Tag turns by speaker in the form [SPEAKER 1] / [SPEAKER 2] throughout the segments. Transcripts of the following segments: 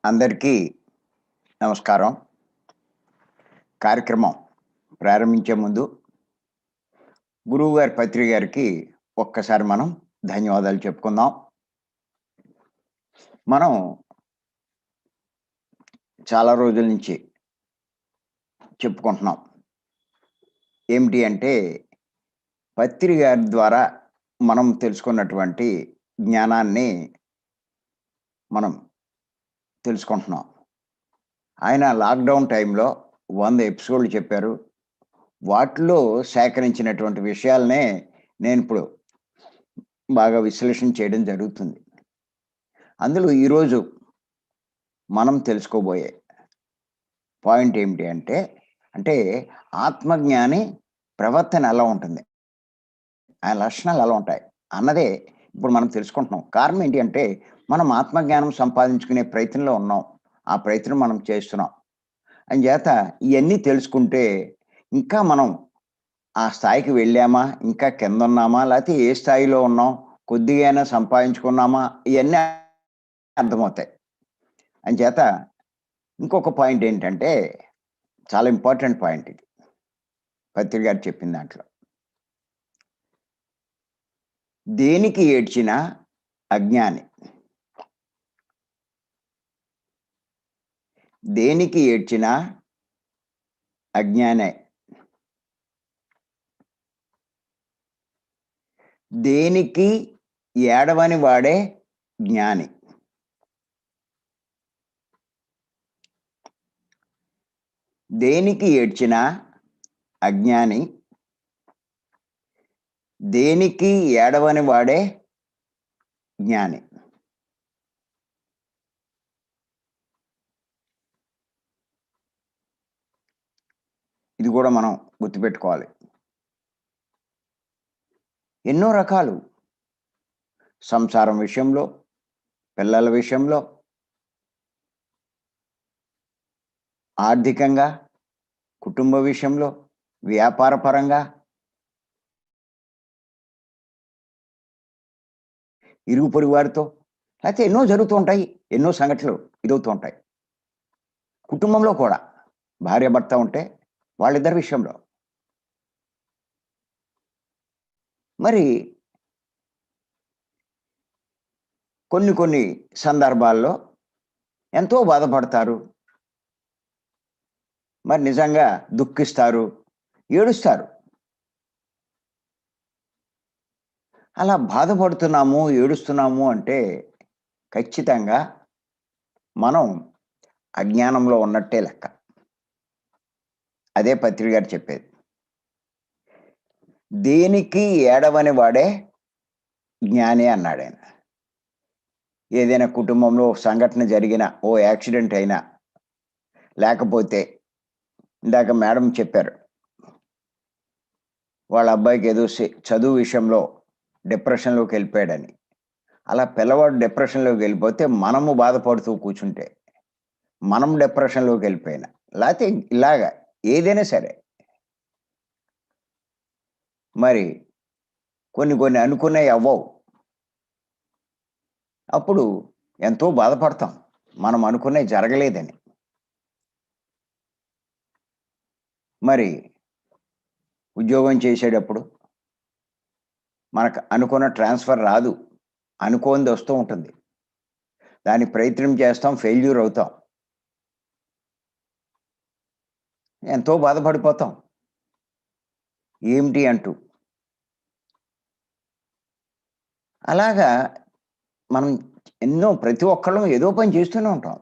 [SPEAKER 1] అందరికీ నమస్కారం. కార్యక్రమం ప్రారంభించే ముందు గురువుగారి పత్రి గారికి ఒక్కసారి మనం ధన్యవాదాలు చెప్పుకుందాం. మనం చాలా రోజుల నుంచి చెప్పుకుంటున్నాం. ఏమిటి అంటే పత్రి గారి ద్వారా మనం తెలుసుకున్నటువంటి జ్ఞానాన్ని మనం తెలుసుకుంటున్నాం. ఆయన లాక్‌డౌన్ టైంలో 100 ఎపిసోడ్‌లు చెప్పారు. వాటిలో సేకరించినటువంటి విషయాలనే నేనిప్పుడు బాగా విశ్లేషణ చేయడం జరుగుతుంది. అందులో ఈరోజు మనం తెలుసుకోబోయే పాయింట్ ఏమిటి అంటే ఆత్మజ్ఞాని ప్రవర్తన ఎలా ఉంటుంది? ఆయన లక్షణాలు ఎలా ఉంటాయి? అన్నదే ఇప్పుడు మనం తెలుసుకుంటున్నాం. కారణం ఏంటి అంటే మనం ఆత్మజ్ఞానం సంపాదించుకునే ప్రయత్నంలో ఉన్నాం. ఆ ప్రయత్నం మనం చేస్తున్నాం. అంచేత ఇయన్నీ తెలుసుకుంటే ఇంకా మనం ఆ స్థాయికి వెళ్ళామా? ఇంకా కిందున్నామా? లేతే ఏ స్థాయిలో ఉన్నాం? కొద్దిగైనా సంపాదించుకున్నామా? ఇయన్నీ అర్థమవుతాయి. అంచేత ఇంకొక పాయింట్ ఏంటంటే చాలా ఇంపార్టెంట్ పాయింట్ ఇది. పత్రి గారు చెప్పిన దాంట్లో. దేనికి ఏడ్చినా అజ్ఞాని. దేనికి ఏడ్చినా అజ్ఞానే. దేనికి ఏడవని వాడే జ్ఞాని. దేనికి ఏడ్చినా అజ్ఞాని. దేనికి ఏడవని వాడే జ్ఞాని. ఇది కూడా మనం గుర్తుపెట్టుకోవాలి. ఎన్నో రకాలు సంసారం విషయంలో, పిల్లల విషయంలో, ఆర్థికంగా, కుటుంబ విషయంలో, వ్యాపార పరంగా, ఇరుగు పొరుగు వారితో లేతే ఎన్నో జరుగుతూ ఉంటాయి. ఎన్నో సంఘటనలు ఇదవుతూ ఉంటాయి. కుటుంబంలో కూడా భార్యాభర్త ఉంటే వాళ్ళిద్దరి విషయంలో. మరి కొన్ని సందర్భాల్లో ఎంతో బాధపడతారు. మరి నిజంగా దుఃఖిస్తారు, ఏడుస్తారు. అలా బాధపడుతున్నాము, ఏడుస్తున్నాము అంటే ఖచ్చితంగా మనం అజ్ఞానంలో ఉన్నట్టే లెక్క. అదే పత్రి గారు చెప్పేది. దేనికి ఏడవని వాడే జ్ఞాని అన్నాడాయన. ఏదైనా కుటుంబంలో సంఘటన జరిగినా, ఓ యాక్సిడెంట్ అయినా, లేకపోతే ఇందాక మేడం చెప్పారు. వాళ్ళ అబ్బాయికి ఏదో చదువు విషయంలో డిప్రెషన్‌లోకి వెళ్ళిపోయాడని. అలా పిల్లవాడు డిప్రెషన్‌లోకి వెళ్ళిపోతే మనము బాధపడుతూ కూర్చుంటే, మనం డిప్రెషన్‌లోకి వెళ్ళిపోయినా, లేతే ఇలాగా ఏదైనా సరే. మరి కొన్ని అనుకున్నయి అవ్వవు. అప్పుడు ఎంతో బాధపడతాం. మనం అనుకున్నయి జరగలేదని. మరి ఉద్యోగం చేసేటప్పుడు మనకు అనుకున్న ట్రాన్స్‌ఫర్ రాదు. అనుకోనిది వస్తూ ఉంటుంది. దానికి ప్రయత్నం చేస్తాం, ఫెయిల్యూర్ అవుతాం. ఎంతో బాధపడిపోతాం. ఏమిటి అంటూ. అలాగా మనం ప్రతి ఒక్కళ్ళం ఏదో పని చేస్తూనే ఉంటాం.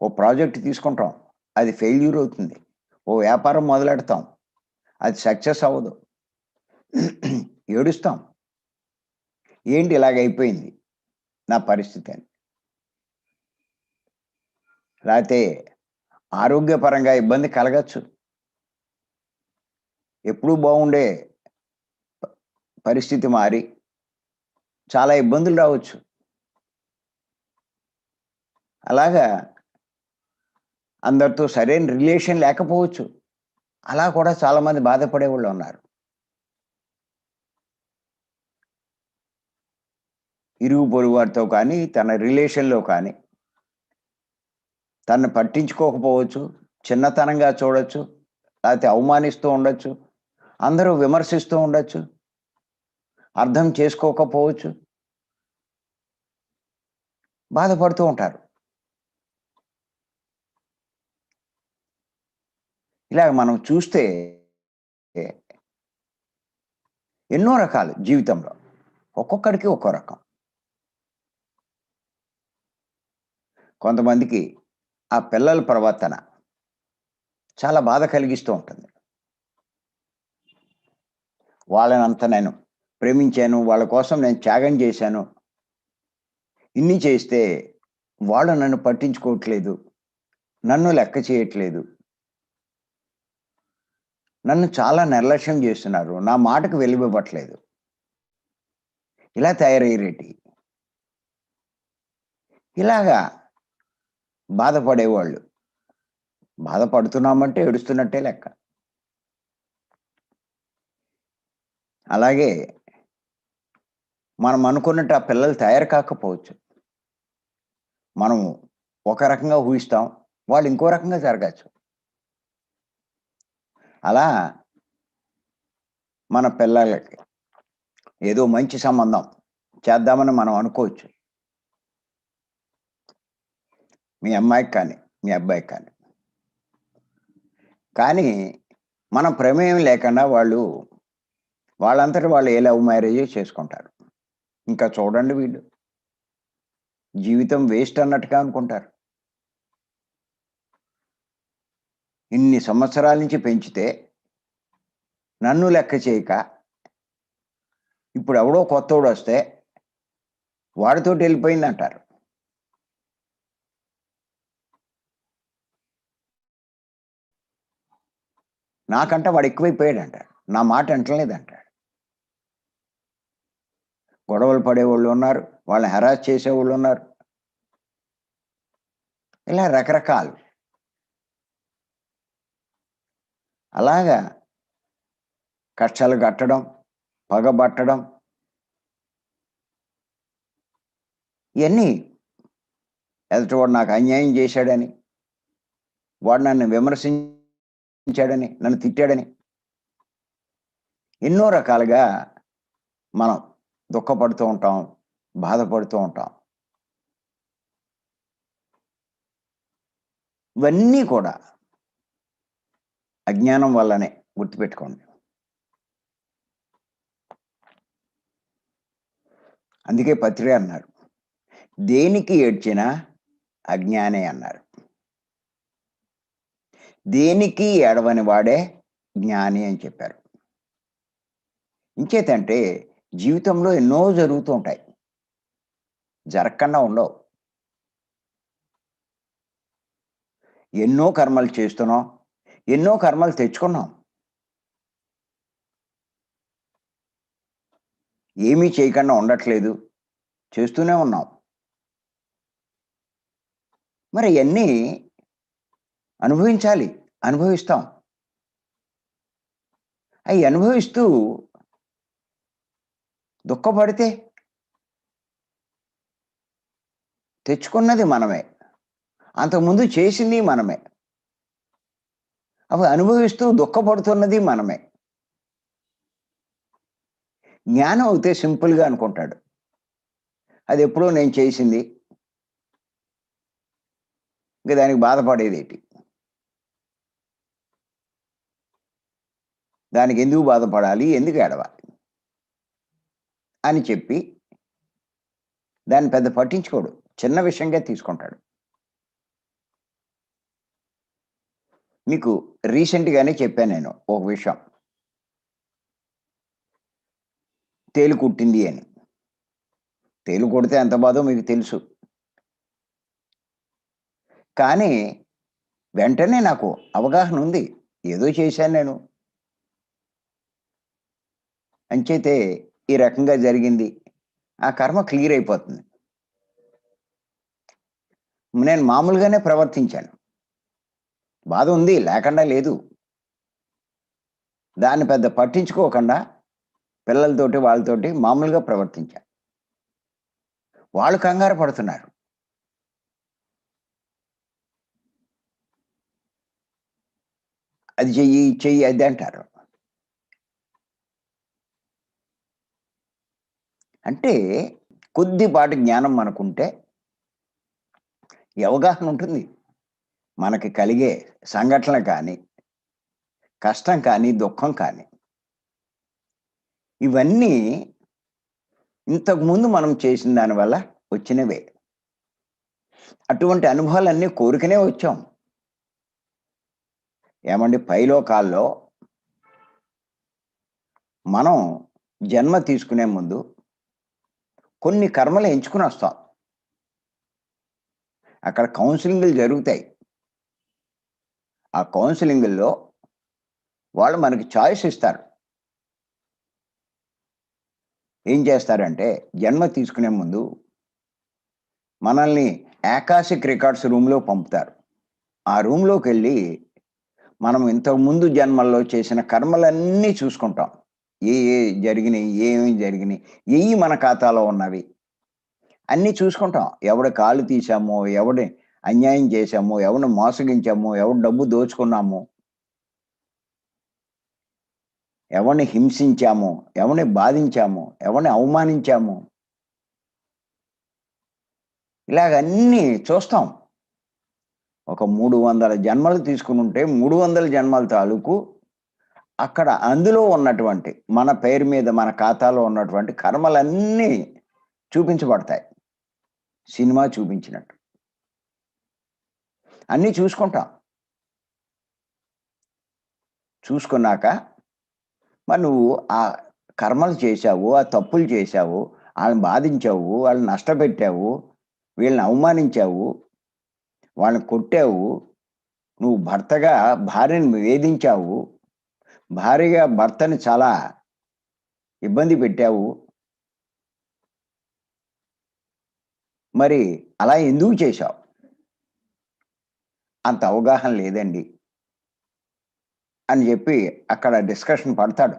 [SPEAKER 1] ఓ ప్రాజెక్ట్ తీసుకుంటాం. అది ఫెయిల్యూర్ అవుతుంది. ఓ వ్యాపారం మొదలెడతాం. అది సక్సెస్ అవ్వదు. ఏడుస్తాం. ఏంటి ఇలాగైపోయింది నా పరిస్థితి అని. లేతే ఆరోగ్యపరంగా ఇబ్బంది కలగచ్చు. ఎప్పుడూ బాగుండే పరిస్థితి మారి చాలా ఇబ్బందులు రావచ్చు. అలాగా అందరితో సరైన రిలేషన్ లేకపోవచ్చు. అలా కూడా చాలామంది బాధపడేవాళ్ళు ఉన్నారు. ఇరుగు పొరుగు వారితో కానీ, తన రిలేషన్‌లో కానీ తనని పట్టించుకోకపోవచ్చు, చిన్నతనంగా చూడొచ్చు, లేకపోతే అవమానిస్తూ ఉండొచ్చు, అందరూ విమర్శిస్తూ ఉండొచ్చు, అర్థం చేసుకోకపోవచ్చు, బాధపడుతూ ఉంటారు. ఇలాగ మనం చూస్తే ఎన్నో రకాలు జీవితంలో. ఒక్కొక్కడికి ఒక్కో రకం. కొంతమందికి ఆ పిల్లల ప్రవర్తన చాలా బాధ కలిగిస్తూ ఉంటుంది. వాళ్ళనంత నేను ప్రేమించాను, వాళ్ళ కోసం నేను త్యాగం చేశాను. ఇన్ని చేస్తే వాళ్ళు నన్ను పట్టించుకోవట్లేదు. నన్ను లెక్క చేయట్లేదు. నన్ను చాలా నిర్లక్ష్యం చేస్తున్నారు. నా మాటకు విలువివ్వట్లేదు. ఇలా తయారయ్యేరేటి. ఇలాగా బాధపడేవాళ్ళు. బాధపడుతున్నామంటే ఏడుస్తున్నట్టే లెక్క. అలాగే మనం అనుకున్నట్టు ఆ పిల్లలు తయారు కాకపోవచ్చు. మనం ఒక రకంగా ఊహిస్తాం. వాళ్ళు ఇంకో రకంగా జరగచ్చు. అలా మన పిల్లలకి ఏదో మంచి సంబంధం చేద్దామని మనం అనుకోవచ్చు. మీ అమ్మాయికి కానీ, మీ అబ్బాయికి కానీ. కానీ మన ప్రమేయం లేకుండా వాళ్ళంతట వాళ్ళు ఏ లవ్ మ్యారేజే చేసుకుంటారు. ఇంకా చూడండి వీళ్ళు. జీవితం వేస్ట్ అన్నట్టుగా అనుకుంటారు. ఇన్ని సంవత్సరాల నుంచి పెంచితే నన్ను లెక్క చేయక ఇప్పుడు ఎవడో కొత్తోడొస్తే వాడితోటి వెళ్ళిపోయిందంటారు. నాకంట వాడు ఎక్కువైపోయాడంటాడు. నా మాట వింటలేదంటాడు. గొడవలు పడేవాళ్ళు ఉన్నారు. వాళ్ళని హెరాస్ చేసేవాళ్ళు ఉన్నారు. ఇలా రకరకాలు. అలాగా కష్టాలు కట్టడం, పగబట్టడం ఇవన్నీ ఎదుటివాడు నాకు అన్యాయం చేశాడని, వాడు నన్ను విమర్శించాడని, నన్ను తిట్టాడని ఎన్నో రకాలుగా మనం దుఃఖపడుతూ ఉంటాం, బాధపడుతూ ఉంటాం. ఇవన్నీ కూడా అజ్ఞానం వల్లనే గుర్తుపెట్టుకోండి. అందుకే పత్రి అన్నారు, దేనికి ఏడ్చినా అజ్ఞానే అన్నారు. దేనికి ఏడవని వాడే జ్ఞాని అని చెప్పారు. ఇంకేతంటే జీవితంలో ఎన్నో జరుగుతూ ఉంటాయి. జరగకుండా ఉండవు. ఎన్నో కర్మలు చేస్తున్నాం. ఎన్నో కర్మలు తెచ్చుకున్నాం. ఏమీ చేయకుండా ఉండట్లేదు. చేస్తూనే ఉన్నాం. మరి ఇవన్నీ అనుభవించాలి. అనుభవిస్తాం. అవి అనుభవిస్తూ దుఃఖపడితే తెచ్చుకున్నది మనమే. అంతకుముందు చేసింది మనమే. అవి అనుభవిస్తూ దుఃఖపడుతున్నది మనమే. జ్ఞానం అయితే సింపుల్‌గా అనుకుంటాడు. అది ఎప్పుడో నేను చేసింది. ఇంక దానికి బాధపడేదేటి? దానికి ఎందుకు బాధపడాలి? ఎందుకు ఏడవాలి? అని చెప్పి దాన్ని పెద్ద పట్టించుకోడు. చిన్న విషయంగా తీసుకుంటాడు. మీకు రీసెంట్‌గానే చెప్పాను నేను ఒక విషయం. తేలు కుట్టింది అని. తేలు కుడితే ఎంత బాధో మీకు తెలుసు. కానీ వెంటనే నాకు అవగాహన ఉంది. ఏదో చేశాను నేను. అంచేతే ఈ రకంగా జరిగింది. ఆ కర్మ క్లియర్ అయిపోతుంది. నేను మామూలుగానే ప్రవర్తించాను. బాధ ఉంది. లేకుండా లేదు. దాన్ని పెద్ద పట్టించుకోకుండా పిల్లలతోటి, వాళ్ళతోటి మామూలుగా ప్రవర్తించా. వాళ్ళు కంగారు పడుతున్నారు. అది చెయ్యి, ఇది చెయ్యి అది అంటారు. అంటే కొద్దిపాటి జ్ఞానం మనకుంటే ఈ అవగాహన ఉంటుంది. మనకి కలిగే సంఘటనలు కానీ, కష్టం కానీ, దుఃఖం కానీ, ఇవన్నీ ఇంతకుముందు మనం చేసిన దాని వల్ల వచ్చినవే. అటువంటి అనుభవాలన్నీ కోరుకునే వచ్చాం. ఏమండి పైలోకాల్లో మనం జన్మ తీసుకునే ముందు కొన్ని కర్మలు ఎంచుకుని వస్తాం. అక్కడ కౌన్సిలింగ్‌లు జరుగుతాయి. ఆ కౌన్సిలింగుల్లో వాళ్ళు మనకి చాయిస్ ఇస్తారు. ఏం చేస్తారంటే జన్మ తీసుకునే ముందు మనల్ని ఆకాశిక్ రికార్డ్స్ రూమ్‌లో పంపుతారు. ఆ రూమ్‌లోకెళ్ళి మనం ఇంతకుముందు జన్మల్లో చేసిన కర్మలన్నీ చూసుకుంటాం. ఏ ఏ జరిగినియి, ఏమేమి జరిగినియి, ఏయి మన ఖాతాలో ఉన్నవి అన్నీ చూసుకుంటాం. ఎవడి కాళ్ళు తీశామో, ఎవడి అన్యాయం చేశామో, ఎవడిని మోసగించామో, ఎవడి డబ్బు దోచుకున్నామో, ఎవడిని హింసించామో, ఎవడిని బాధించామో, ఎవడిని అవమానించామో, ఇలాగన్నీ చూస్తాం. ఒక 300 జన్మలు తీసుకునుంటే 300 జన్మల తాలూకు అక్కడ అందులో ఉన్నటువంటి మన పేరు మీద మన ఖాతాలో ఉన్నటువంటి కర్మలన్నీ చూపించబడతాయి. సినిమా చూపించినట్టు. అన్నీ చూసుకుంటాం. చూసుకున్నాక మరి నువ్వు ఆ కర్మలు చేశావు, ఆ తప్పులు చేశావు, ఆళ్ళని బాధించావు, వాళ్ళని నష్టపెట్టావు, వీళ్ళని అవమానించావు, వాళ్ళని కొట్టావు, నువ్వు భర్తగా భార్యని వేధించావు, భార్యగా భర్తని చాలా ఇబ్బంది పెట్టావు. మరి అలా ఎందుకు చేశావు? అంత అవగాహన లేదండి అని చెప్పి అక్కడ డిస్కషన్ పడతాడు.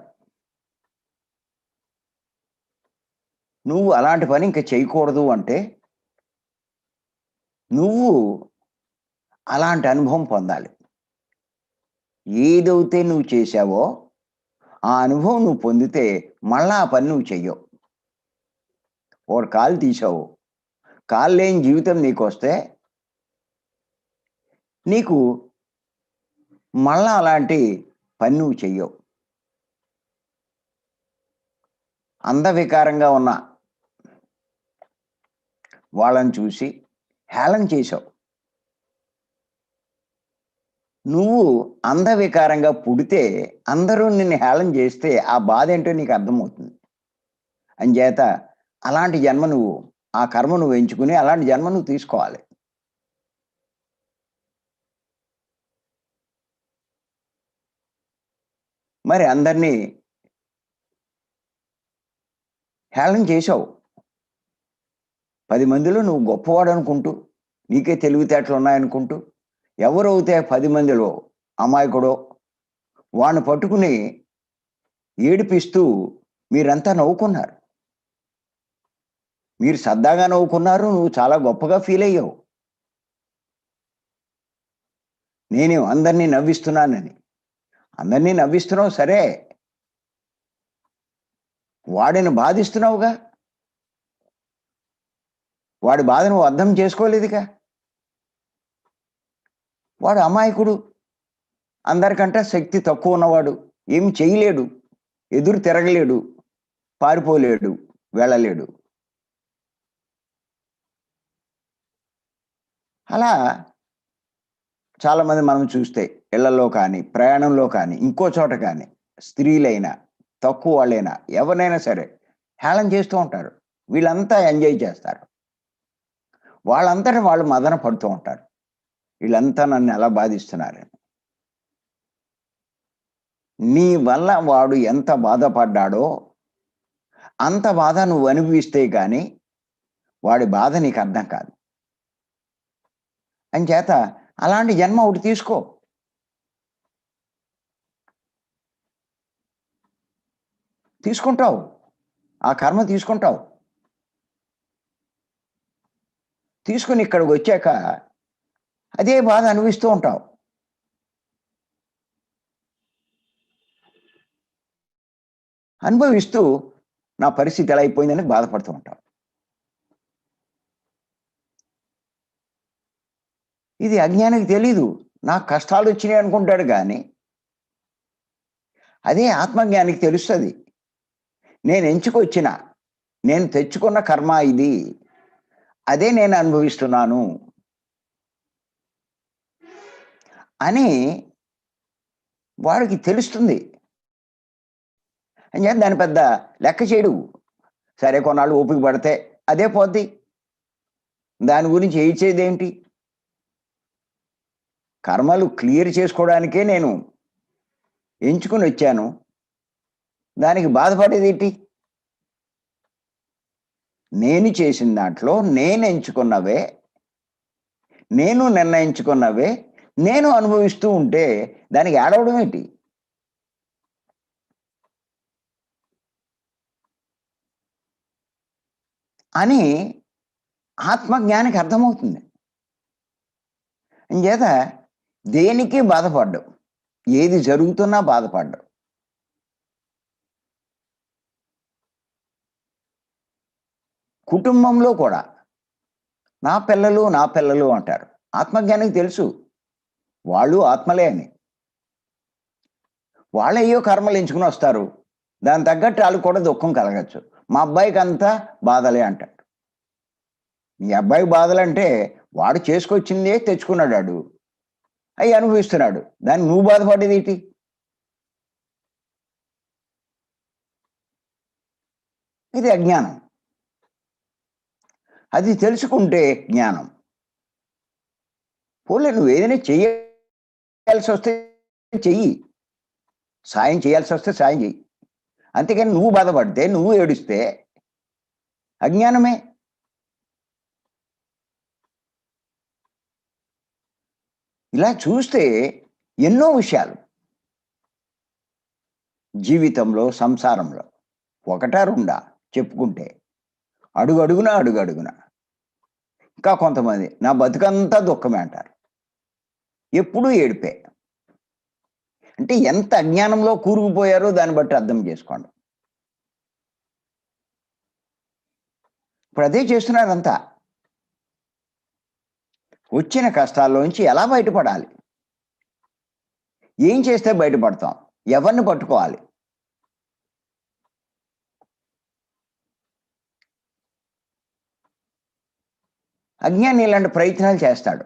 [SPEAKER 1] నువ్వు అలాంటి పని ఇంక చేయకూడదు అంటే, నువ్వు అలాంటి అనుభవం పొందాలి. ఏదైతే నువ్వు చేశావో, ఆ అనుభవం నువ్వు పొందితే మళ్ళా ఆ పని నువ్వు చెయ్యవు. ఒకడు కాలు తీశావు. కాలు లేని జీవితం నీకొస్తే నీకు మళ్ళా అలాంటి పని నువ్వు చెయ్యవు. అందవికారంగా ఉన్న వాళ్ళని చూసి హేళన చేశావు. నువ్వు అందవికారంగా పుడితే అందరూ నిన్ను హేళన చేస్తే ఆ బాధేంటో నీకు అర్థమవుతుంది. అంచేత అలాంటి జన్మ నువ్వు ఆ కర్మ నువ్వు ఎంచుకుని అలాంటి జన్మ నువ్వు తీసుకోవాలి. మరి అందరినీ హేళన చేశావు. 10 మందిలో నువ్వు గొప్పవాడనుకుంటూ, నీకే తెలివితేటలున్నాయనుకుంటూ, ఎవరైతే 10 మందిలో అమాయకుడో వాడిని పట్టుకుని ఏడిపిస్తూ మీరంతా నవ్వుకున్నారు. మీరు సరదాగా నవ్వుకున్నారు. నువ్వు చాలా గొప్పగా ఫీలయ్యావు. నేను అందరినీ నవ్విస్తున్నానని. అందరినీ నవ్విస్తున్నావు సరే. వాడిని బాధిస్తున్నావుగా. వాడి బాధ నువ్వు అర్థం చేసుకోలేదుగా. వాడు అమాయకుడు. అందరికంటే శక్తి తక్కువ ఉన్నవాడు. ఏమి చేయలేడు. ఎదురు తిరగలేడు. పారిపోలేడు. వెళ్ళలేడు. అలా చాలామంది మనం చూస్తే ఇళ్లలో కానీ, ప్రయాణంలో కానీ, ఇంకో చోట కానీ స్త్రీలైనా, తక్కువ వాళ్ళైనా, ఎవరినైనా సరే హేళన చేస్తూ ఉంటారు. వీళ్ళంతా ఎంజాయ్ చేస్తారు. వాళ్ళంతట వాళ్ళు మదన పడుతూ ఉంటారు. వీళ్ళంతా నన్ను ఎలా బాధిస్తున్నారని. నీ వల్ల వాడు ఎంత బాధపడ్డాడో అంత బాధ నువ్వు అనుభవిస్తే గాని వాడి బాధ నీకు అర్థం కాదు. అంచేత అలాంటి జన్మ ఒకటి తీసుకో. తీసుకుంటావు. ఆ కర్మ తీసుకుంటావు. తీసుకొని ఇక్కడికొచ్చాక అదే బాధ అనుభవిస్తూ ఉంటావు. అనుభవిస్తూ నా పరిస్థితి ఎలా అయిపోయిందని బాధపడుతూ ఉంటాం. ఇది అజ్ఞానికి తెలీదు. నాకు కష్టాలొచ్చినాయి అనుకుంటాడు గానీ, అదే ఆత్మజ్ఞానికి తెలుస్తది. నేను ఎంచుకొచ్చిన, నేను తెచ్చుకున్న కర్మ ఇది. అదే నేను అనుభవిస్తున్నాను అని వాడికి తెలుస్తుంది. అంచేత దాన్ని పెద్ద లెక్క చేయడు. సరే కొన్నాళ్ళు ఓపిక పడితే అదే పోద్ది. దాని గురించి ఏడ్చేదేంటి? కర్మలు క్లియర్ చేసుకోవడానికే నేను ఎంచుకొనొచ్చాను. దానికి బాధపడేదేంటి? నేను చేసిన దాంట్లో నేనెంచుకున్నవే, నేను నిర్ణయించుకున్నవే, నేను అనుభవిస్తూ ఉంటే దానికి ఏడవడం ఏంటి? అని ఆత్మజ్ఞానికి అర్థమవుతుంది. అంచేత దేనికి బాధపడ్డం. ఏది జరుగుతున్నా బాధపడ్డం. కుటుంబంలో కూడా నా పిల్లలు, నా పిల్లలు అంటారు. ఆత్మజ్ఞానికి తెలుసు. వాళ్ళు ఆత్మలే అని. వాళ్ళయ్యో కర్మలు ఎంచుకుని వస్తారు. దానికి తగ్గట్టు ఆళ్ళకి కూడా దుఃఖం కలగచ్చు. మా అబ్బాయికంతా బాధలే అంటాడు. మీ అబ్బాయి బాధలంటే వాడు చేసుకొచ్చిందే తెచ్చుకున్నాడాడు. అయి అనుభవిస్తున్నాడు. దానికి నువ్వు బాధపడేదేంటి? ఇది అజ్ఞానం. అది తెలుసుకుంటే జ్ఞానం. పోన్లే నువ్వేదైనా చెయ్యాల్సొస్తే చెయ్యి. సాయం చేయాల్సొస్తే సాయం చెయ్యి. అంతేగాని నువ్వు బాధపడితే, నువ్వు ఏడుస్తే అజ్ఞానమే. ఇలా చూస్తే ఎన్నో విషయాలు జీవితంలో, సంసారంలో ఒకటా రెండా చెప్పుకుంటే అడుగడుగునా, అడుగడుగునా. ఇంకా కొంతమంది నా బతుకంతా దుఃఖమే అంటారు. ఎప్పుడూ ఏడుపే. అంటే ఎంత అజ్ఞానంలో కూరుకుపోయారో దాన్ని బట్టి అర్థం చేసుకోండి. ఇప్పుడు అదే చేస్తున్నారంతా. వచ్చిన కష్టాల్లోంచి ఎలా బయటపడాలి? ఏం చేస్తే బయటపడతాం? ఎవరిని పట్టుకోవాలి? అజ్ఞాని ఇలాంటి ప్రయత్నాలు చేస్తాడు.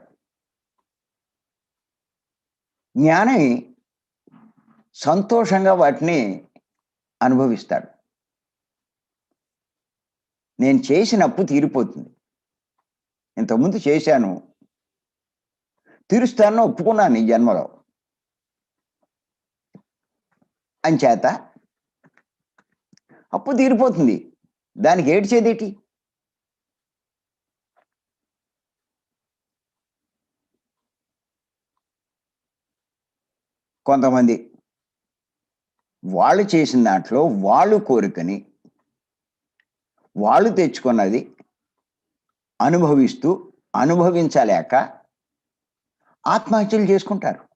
[SPEAKER 1] జ్ఞాని సంతోషంగా వాటిని అనుభవిస్తాడు. నేను చేసిన అప్పు తీరిపోతుంది. ఇంతకుముందు చేశాను. తీరుస్తానని ఒప్పుకున్నాను ఈ జన్మలో. అంచేత అప్పు తీరిపోతుంది. దానికి ఏడ్చేదేటి? కొంతమంది వాళ్ళు చేసిన దాంట్లో వాళ్ళు కోరికని, వాళ్ళు తెచ్చుకున్నది అనుభవిస్తూ, అనుభవించలేక ఆత్మహత్యలు చేసుకుంటారు.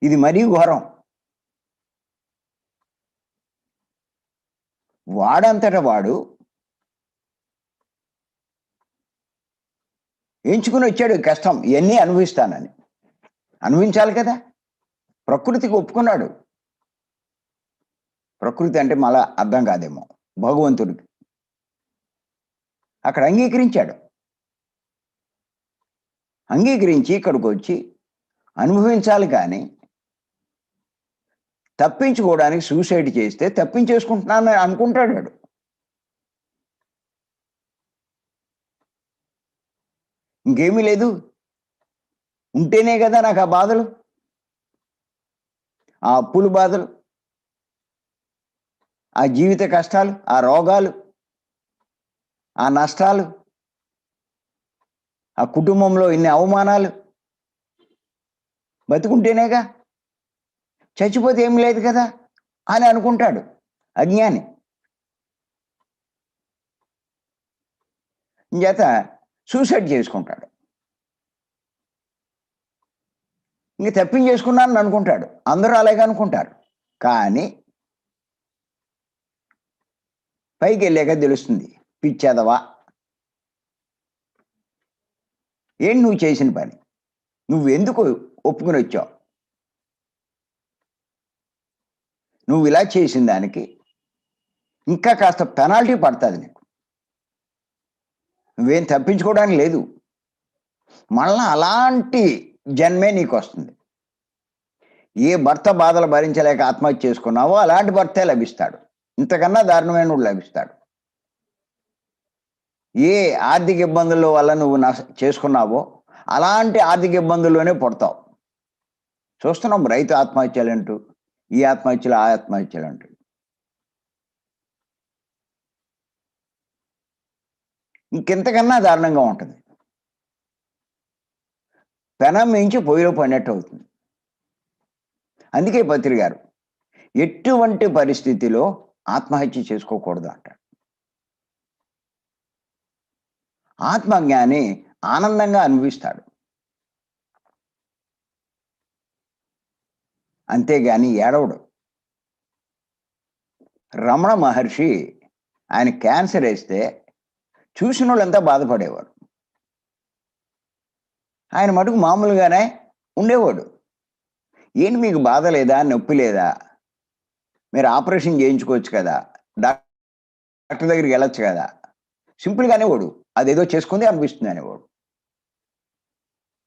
[SPEAKER 1] ఇది మరీ ఘోరం. వాడంతట వాడు ఎంచుకుని వచ్చాడు కష్టం ఇవన్నీ అనుభవిస్తానని. అనుభవించాలి కదా! ప్రకృతికి ఒప్పుకున్నాడు. ప్రకృతి అంటే మళ్ళా అర్థం కాదేమో. భగవంతుడికి. అక్కడ అంగీకరించాడు. అంగీకరించి ఇక్కడికొచ్చి అనుభవించాలి కానీ, తప్పించుకోవడానికి సూసైడ్ చేస్తే తప్పించేసుకుంటున్నానని అనుకుంటాడు వాడు. ఇంకేమీ లేదు. ఉంటేనే కదా నాకు ఆ బాధలు. ఆ అప్పుల బాధలు. ఆ జీవిత కష్టాలు, ఆ రోగాలు, ఆ నష్టాలు, ఆ కుటుంబంలో ఇన్ని అవమానాలు. బతికుంటేనేగా. చచ్చిపోతే ఏమి లేదు కదా అని అనుకుంటాడు అజ్ఞాని. ఇంచేత సూసైడ్ చేసుకుంటాడు. ఇంక తప్పించేసుకున్నానని అనుకుంటాడు. అందరూ అలాగే అనుకుంటారు. కానీ పైకెళ్ళాక తెలుస్తుంది. పిచ్చెదవా! ఏంటి నువ్వు చేసిన పని? నువ్వెందుకు ఒప్పుకొనొచ్చావు? నువ్విలా చేసిన దానికి ఇంకా కాస్త పెనాల్టీ పడతది నీకు. నువ్వేం తప్పించుకోవడానికి లేదు. మళ్ళా అలాంటి జన్మే నీకొస్తుంది. ఏ భర్త బాధలు భరించలేక ఆత్మహత్య చేసుకున్నావో అలాంటి భర్తే లభిస్తాడు. ఇంతకన్నా దారుణమైనోడు లభిస్తాడు. ఏ ఆర్థిక ఇబ్బందుల వల్ల నువ్వు చేసుకున్నావో అలాంటి ఆర్థిక ఇబ్బందుల్లోనే పుడతావు. చూస్తున్నాం రైతు ఆత్మహత్యలంటూ, ఈ ఆత్మహత్యలు, ఆ ఆత్మహత్యలంటూ. ఇంకెంతకన్నా దారుణంగా ఉంటుంది. పెనం మించి పొయ్యిలో పడినట్టు అవుతుంది. అందుకే పత్రి గారు ఎటువంటి పరిస్థితిలో ఆత్మహత్య చేసుకోకూడదు అంటాడు. ఆత్మజ్ఞాని ఆనందంగా అనుభవిస్తాడు. అంతేగాని ఏడవడు. రమణ మహర్షి ఆయన క్యాన్సర్ వేస్తే చూసిన వాళ్ళంతా బాధపడేవారు. ఆయన మటుకు మామూలుగానే ఉండేవాడు. ఏంటి మీకు బాధ లేదా? నొప్పి లేదా? మీరు ఆపరేషన్ చేయించుకోవచ్చు కదా, డాక్టర్ దగ్గరికి వెళ్ళొచ్చు కదా. సింపుల్గా అనేవాడు. అదేదో చేసుకుంది అనిపిస్తుంది అనేవాడు.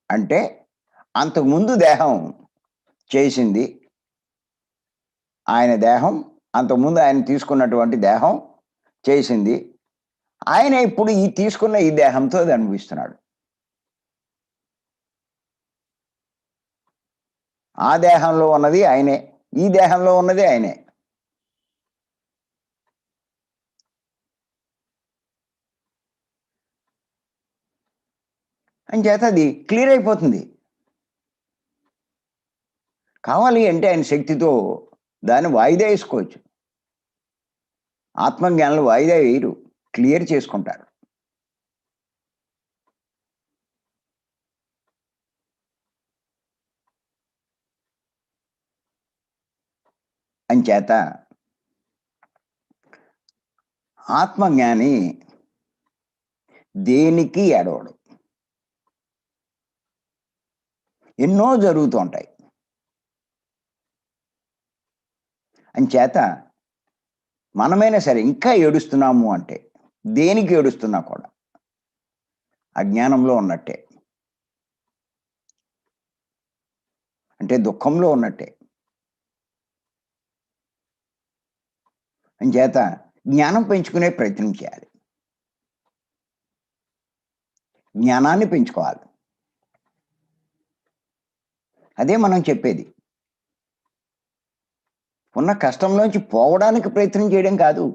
[SPEAKER 1] అంటే అంతకుముందు దేహం చేసింది, ఆయన దేహం అంతకుముందు ఆయన తీసుకున్నటువంటి దేహం చేసింది, ఆయన ఇప్పుడు ఈ తీసుకున్న ఈ దేహంతో అది అనుభవిస్తున్నాడు. ఆ దేహంలో ఉన్నది ఆయనే, ఈ దేహంలో ఉన్నది ఆయనే. అంచేత అది క్లియర్ అయిపోతుంది. కావాలి అంటే ఆయన శక్తితో దాన్ని వాయిదా వేసుకోవచ్చు. ఆత్మజ్ఞానులు వాయిదా వేయరు, క్లియర్ చేసుకుంటారు. అంచేత ఆత్మజ్ఞాని దేనికి ఏడవడు. ఎన్నో జరుగుతూ ఉంటాయి. అంచేత మనమైనా సరే ఇంకా ఏడుస్తున్నాము అంటే దేనికి ఏడుస్తున్నా కూడా అజ్ఞానంలో ఉన్నట్టే, అంటే దుఃఖంలో ఉన్నట్టే. అంచేత జ్ఞానం పెంచుకునే ప్రయత్నం చేయాలి. జ్ఞానాన్ని పెంచుకోవాలి. అదే మనం చెప్పేది. ఉన్న కష్టంలోంచి పోవడానికి ప్రయత్నం చేయడం కాదు.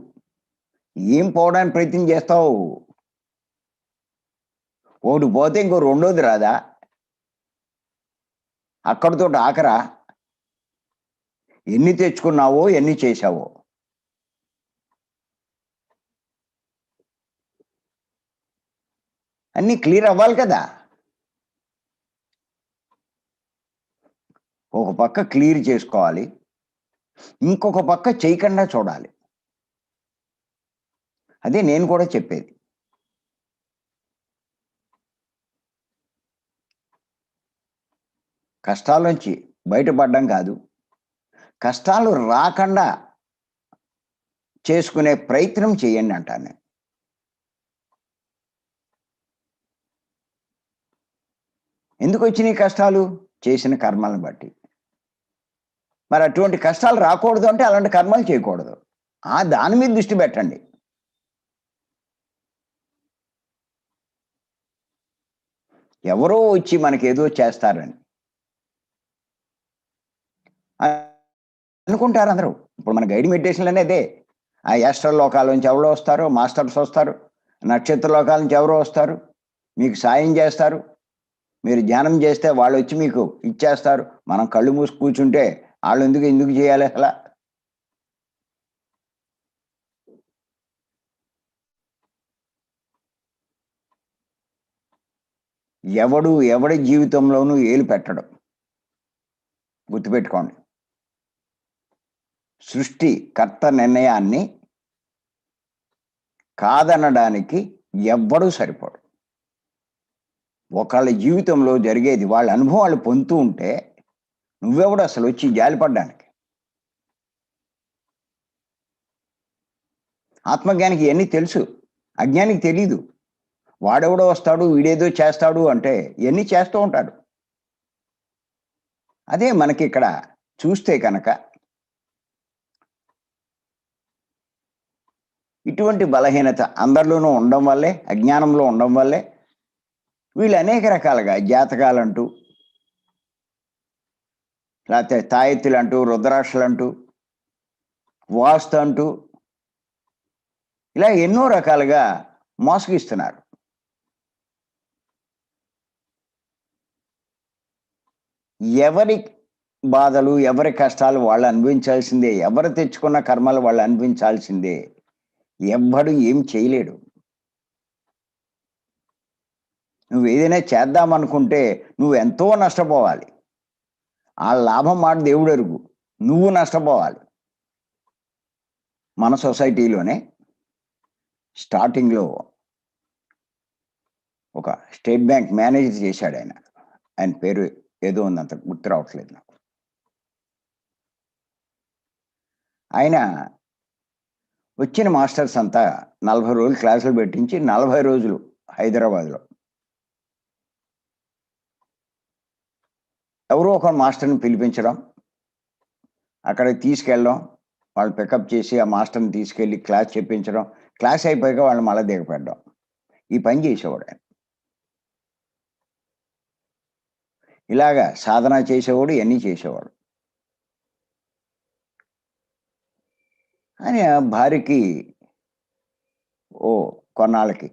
[SPEAKER 1] ఏం పోవడానికి ప్రయత్నం చేస్తావు? ఒకటి పోతే ఇంకో రెండోది రాదా? అక్కడితో ఆఖరా? ఎన్ని తెచ్చుకున్నావో, ఎన్ని చేశావో. అన్నీ క్లియర్ అవ్వాలి కదా. ఒక పక్క క్లియర్ చేసుకోవాలి, ఇంకొక పక్క చేయకుండా చూడాలి. అదే నేను కూడా చెప్పేది. కష్టాల నుంచి బయటపడడం కాదు, కష్టాలు రాకుండా చేసుకునే ప్రయత్నం చేయండి అంటాను నేను. ఎందుకు వచ్చినాయి కష్టాలు? చేసిన కర్మలను బట్టి. మరి అటువంటి కష్టాలు రాకూడదు అంటే అలాంటి కర్మలు చేయకూడదు. దాని మీద దృష్టి పెట్టండి. ఎవరో వచ్చి మనకేదో చేస్తారని అనుకుంటారు అందరూ. ఇప్పుడు మన గైడ్ మెడిటేషన్లు అనేది ఆ యాస్ట్రల్ లోకాల నుంచి ఎవరో వస్తారు, మాస్టర్స్ వస్తారు, నక్షత్ర లోకాల నుంచి ఎవరో వస్తారు, మీకు సాయం చేస్తారు. మీరు ధ్యానం చేస్తే వాళ్ళు వచ్చి మీకు ఇచ్చేస్తారు. మనం కళ్ళు మూసి కూర్చుంటే వాళ్ళు ఎందుకు చేయాలి అసలు? ఎవడి జీవితంలోనూ ఏలు పెట్టడం. గుర్తుపెట్టుకోండి. సృష్టి కర్త నిర్ణయాన్ని కాదనడానికి ఎవ్వడూ సరిపోడు. ఒకళ్ళ జీవితంలో జరిగేది వాళ్ళ అనుభవం వాళ్ళు పొందుతూ ఉంటే నువ్వెవడు అసలు వచ్చి జాలిపడ్డానికి? ఆత్మజ్ఞానికి ఇవన్నీ తెలుసు, అజ్ఞానికి తెలీదు. వాడెవడో వస్తాడు, వీడేదో చేస్తాడు అంటే ఇవన్నీ చేస్తూ ఉంటాడు. అదే మనకి ఇక్కడ చూస్తే కనుక ఇటువంటి బలహీనత అందరిలోనూ ఉండడం వల్లే, అజ్ఞానంలో ఉండడం వల్లే వీళ్ళు అనేక రకాలుగా జాతకాలంటూ, లేకపోతే తాయెత్తులంటూ, రుద్రాక్షలంటూ, వాస్తు అంటూ ఇలా ఎన్నో రకాలుగా మోసగిస్తున్నారు. ఎవరి బాధలు, ఎవరి కష్టాలు వాళ్ళు అనుభవించాల్సిందే. ఎవరు తెచ్చుకున్న కర్మలు వాళ్ళు అనుభవించాల్సిందే. ఎవ్వడు ఏం చేయలేడు. నువ్వు ఏదైనా చేద్దామనుకుంటే నువ్వెంతో నష్టపోవాలి. ఆ లాభం మాట దేవుడెరుగు. నువ్వు నష్టపోవాలి. మన సొసైటీలోనే స్టార్టింగ్‌లో ఒక స్టేట్ బ్యాంక్ మేనేజర్ చేశాడు ఆయన. ఆయన పేరు ఏదో ఉంది, అంత గుర్తు రావట్లేదు నాకు. ఆయన వచ్చిన మాస్టర్స్ అంతా 40 రోజులు క్లాసులు పెట్టించి 40 రోజులు హైదరాబాద్‌లో ఎవరో ఒక మాస్టర్‌ని పిలిపించడం, అక్కడికి తీసుకెళ్ళడం, వాళ్ళు పికప్ చేసి ఆ మాస్టర్‌ని తీసుకెళ్ళి క్లాస్ చెప్పించడం, క్లాస్ అయిపోయాక వాళ్ళని మళ్ళా దిగపెట్టడం. ఈ పని చేసేవాడు ఆయన. ఇలాగా సాధన చేసేవాడు, ఇవన్నీ చేసేవాడు. ఆయన భార్యకి కొన్నాళ్ళకి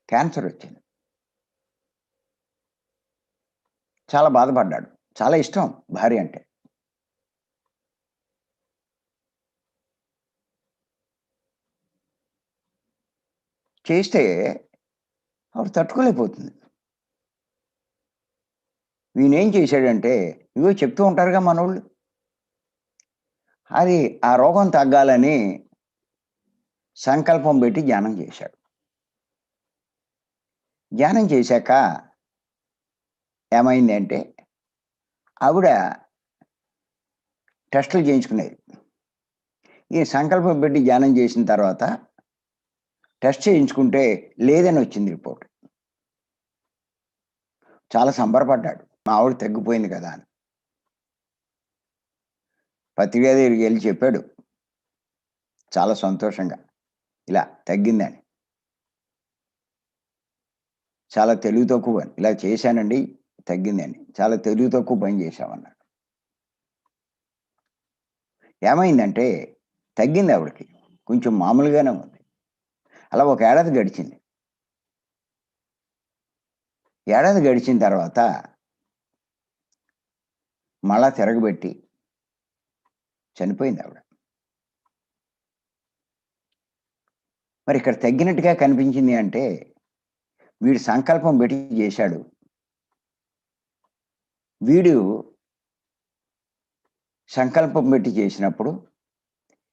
[SPEAKER 1] క్యాన్సర్ వచ్చింది. చాలా బాధపడ్డాడు. చాలా ఇష్టం భార్య అంటే. చేస్తే ఆవిడ తట్టుకోలేకపోతుంది. ఈయనేం చేశాడంటే, ఇగో చెప్తూ ఉంటారుగా మనోళ్ళు. అది ఆ రోగం తగ్గాలని సంకల్పం పెట్టి ధ్యానం చేశాడు. ధ్యానం చేశాక ఏమైందంటే, ఆవిడ టెస్టులు చేయించుకునేది. ఈ సంకల్పం పెట్టి ధ్యానం చేసిన తర్వాత టెస్ట్ చేయించుకుంటే లేదని వచ్చింది రిపోర్ట్. చాలా సంబరపడ్డాడు. మా ఆవిడ తగ్గిపోయింది కదా అని. పత్రికా దగ్గరికి వెళ్ళి చెప్పాడు చాలా సంతోషంగా, ఇలా తగ్గిందని. చాలా తెలివి తక్కువ అని. ఇలా చేశానండి, తగ్గిందని. చాలా తెలివి తక్కువ పని చేశామన్నాడు. ఏమైందంటే తగ్గింది ఆవిడకి. కొంచెం మామూలుగానే ఉంది. అలా ఒక ఏడాది గడిచింది. ఏడాది గడిచిన తర్వాత మళ్ళా తిరగబెట్టి చనిపోయింది ఆవిడ. మరి ఇక్కడ తగ్గినట్టుగా కనిపించింది అంటే వీడు సంకల్పం పెట్టి చేశాడు. వీడు సంకల్పం పెట్టి చేసినప్పుడు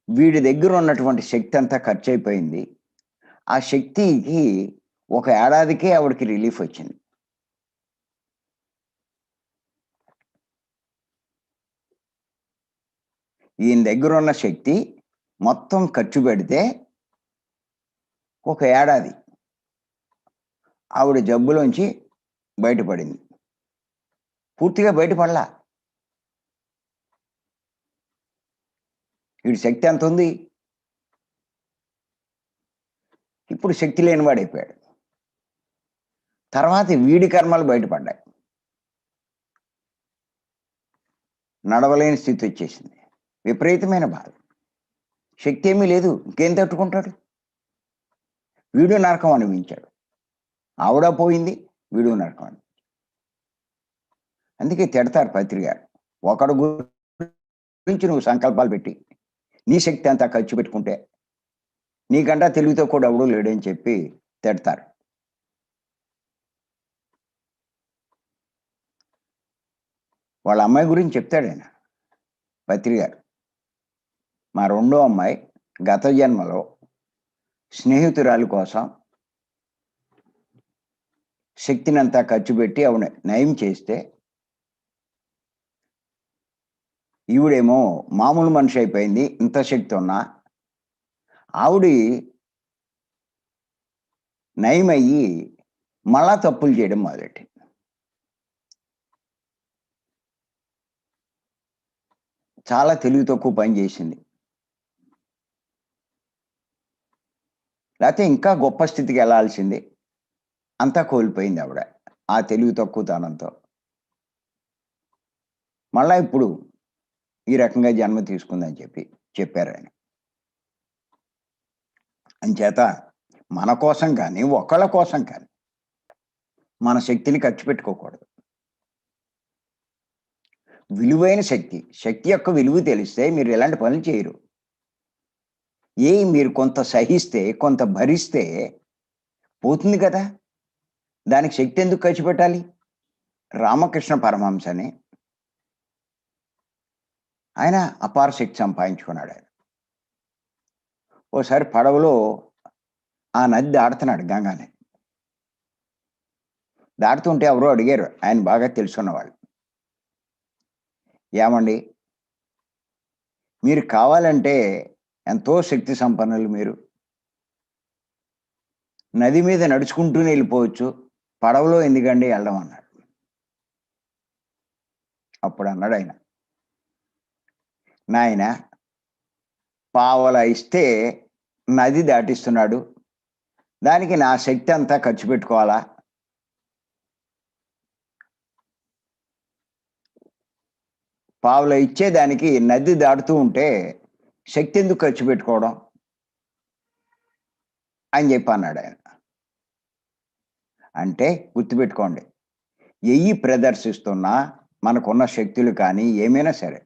[SPEAKER 1] వీడి దగ్గర ఉన్నటువంటి శక్తి అంతా ఖర్చు అయిపోయింది. ఆ శక్తికి ఒక ఏడాదికే ఆవిడకి రిలీఫ్ వచ్చింది. ఈయన దగ్గర ఉన్న శక్తి మొత్తం ఖర్చు పెడితే ఒక ఏడాది ఆవిడ జబ్బులోంచి బయటపడింది. పూర్తిగా బయటపడలా. వీడి శక్తి ఎంత ఉంది? ఇప్పుడు శక్తి లేనివాడైపోయాడు. తర్వాత వీడి కర్మలు బయటపడ్డాయి. నడవలేని స్థితి వచ్చేసింది. విపరీతమైన బాధ. శక్తి ఏమీ లేదు, ఇంకేం తట్టుకుంటాడు? వీడు నరకం అనిపించాడు. ఆవిడ పోయింది, వీడు నరకం అని. అందుకే తిడతారు పత్రిక. ఒకడు గురించి నువ్వు సంకల్పాలు పెట్టి నీ శక్తి అంతా ఖర్చు పెట్టుకుంటే నీకంటా తెలివితో కూడా ఎవడూ లేడని చెప్పి తిడతారు. వాళ్ళ అమ్మాయి గురించి చెప్తాడు ఆయన, పత్రి గారు. మా రెండో అమ్మాయి గత జన్మలో స్నేహితురాలి కోసం శక్తినంతా ఖర్చు పెట్టి ఆవిడ నయం చేస్తే, ఈవిడేమో మామూలు మనిషి అయిపోయింది. ఇంత శక్తి ఉన్నా ఆవిడ నయమయ్యి మళ్ళా తప్పులు చేయడం మొదలెట్టింది. చాలా తెలివి తక్కువ పని చేసింది. లేకపోతే ఇంకా గొప్ప స్థితికి వెళ్ళాల్సింది. అంతా కోల్పోయింది ఆవిడ ఆ తెలివి తక్కువతనంతో. మళ్ళా ఇప్పుడు ఈ రకంగా జన్మ తీసుకుందని చెప్పారు ఆయన. అంచేత మన కోసం కానీ ఒకళ్ళ కోసం కానీ మన శక్తిని ఖర్చు పెట్టుకోకూడదు. విలువైన శక్తి యొక్క విలువ తెలిస్తే మీరు ఎలాంటి పనులు చేయరు. మీరు కొంత సహిస్తే, కొంత భరిస్తే పోతుంది కదా, దానికి శక్తి ఎందుకు ఖర్చు పెట్టాలి? రామకృష్ణ పరమహంస అని ఆయన అపార శక్తి సంపాదించుకున్నాడు. ఆయన ఓసారి పడవలో ఆ నది దాడుతున్నాడు, గంగాని. దాటుతుంటే ఎవరో అడిగారు, ఆయన బాగా తెలుసున్నవాళ్ళు, ఏమండి మీరు కావాలంటే ఎంతో శక్తి సంపన్నులు, మీరు నది మీద నడుచుకుంటూనే వెళ్ళిపోవచ్చు, పడవలో ఎందుకండి వెళ్ళడం అన్నాడు. అప్పుడు అన్నాడు ఆయన, నాయన పావలా ఇస్తే నది దాటిస్తున్నాడు, దానికి నా శక్తి అంతా ఖర్చు పెట్టుకోవాలా? పావులా ఇచ్చేదానికి నది దాటుతూ ఉంటే శక్తి ఎందుకు ఖర్చు పెట్టుకోవడం అని చెప్పి అన్నాడు ఆయన. అంటే గుర్తుపెట్టుకోండి, ప్రదర్శిస్తున్నా మనకున్న శక్తులు కానీ ఏమైనా సరే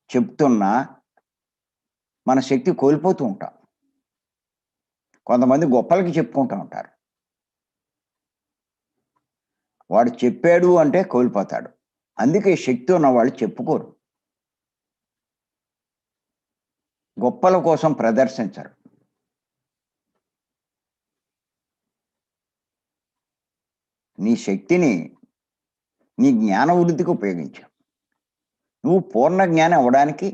[SPEAKER 1] చెప్తున్నా మన శక్తి కోల్పోతూ ఉంటాం. కొంతమంది గొప్పలకి చెప్పుకుంటూ ఉంటారు, వాడు చెప్పాడు అంటే కోల్పోతాడు. అందుకే శక్తి ఉన్న వాళ్ళు చెప్పుకోరు, గొప్పల కోసం ప్రదర్శించరు. నీ శక్తిని నీ జ్ఞాన వృద్ధికి ఉపయోగించు. నువ్వు పూర్ణ జ్ఞానం అవ్వడానికి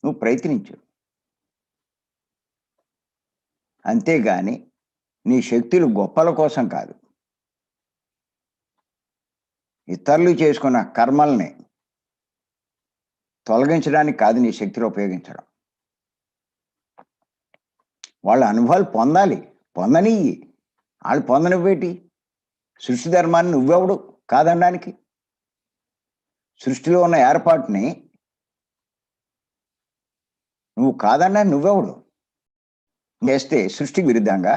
[SPEAKER 1] నువ్వు ప్రయత్నించు. అంతేగాని నీ శక్తులు గొప్పల కోసం కాదు, ఇతరులు చేసుకున్న కర్మల్ని తొలగించడానికి కాదు నీ శక్తిని ఉపయోగించడం. వాళ్ళ అనుభవాలు పొందనియ్యి. వాళ్ళు పొందనివ్వేటి? సృష్టి ధర్మాన్ని నువ్వెవడు కాదనడానికి? సృష్టిలో ఉన్న ఏర్పాటుని నువ్వు కాదన్నా నువ్వెవడు? చేస్తే సృష్టికి విరుద్ధంగా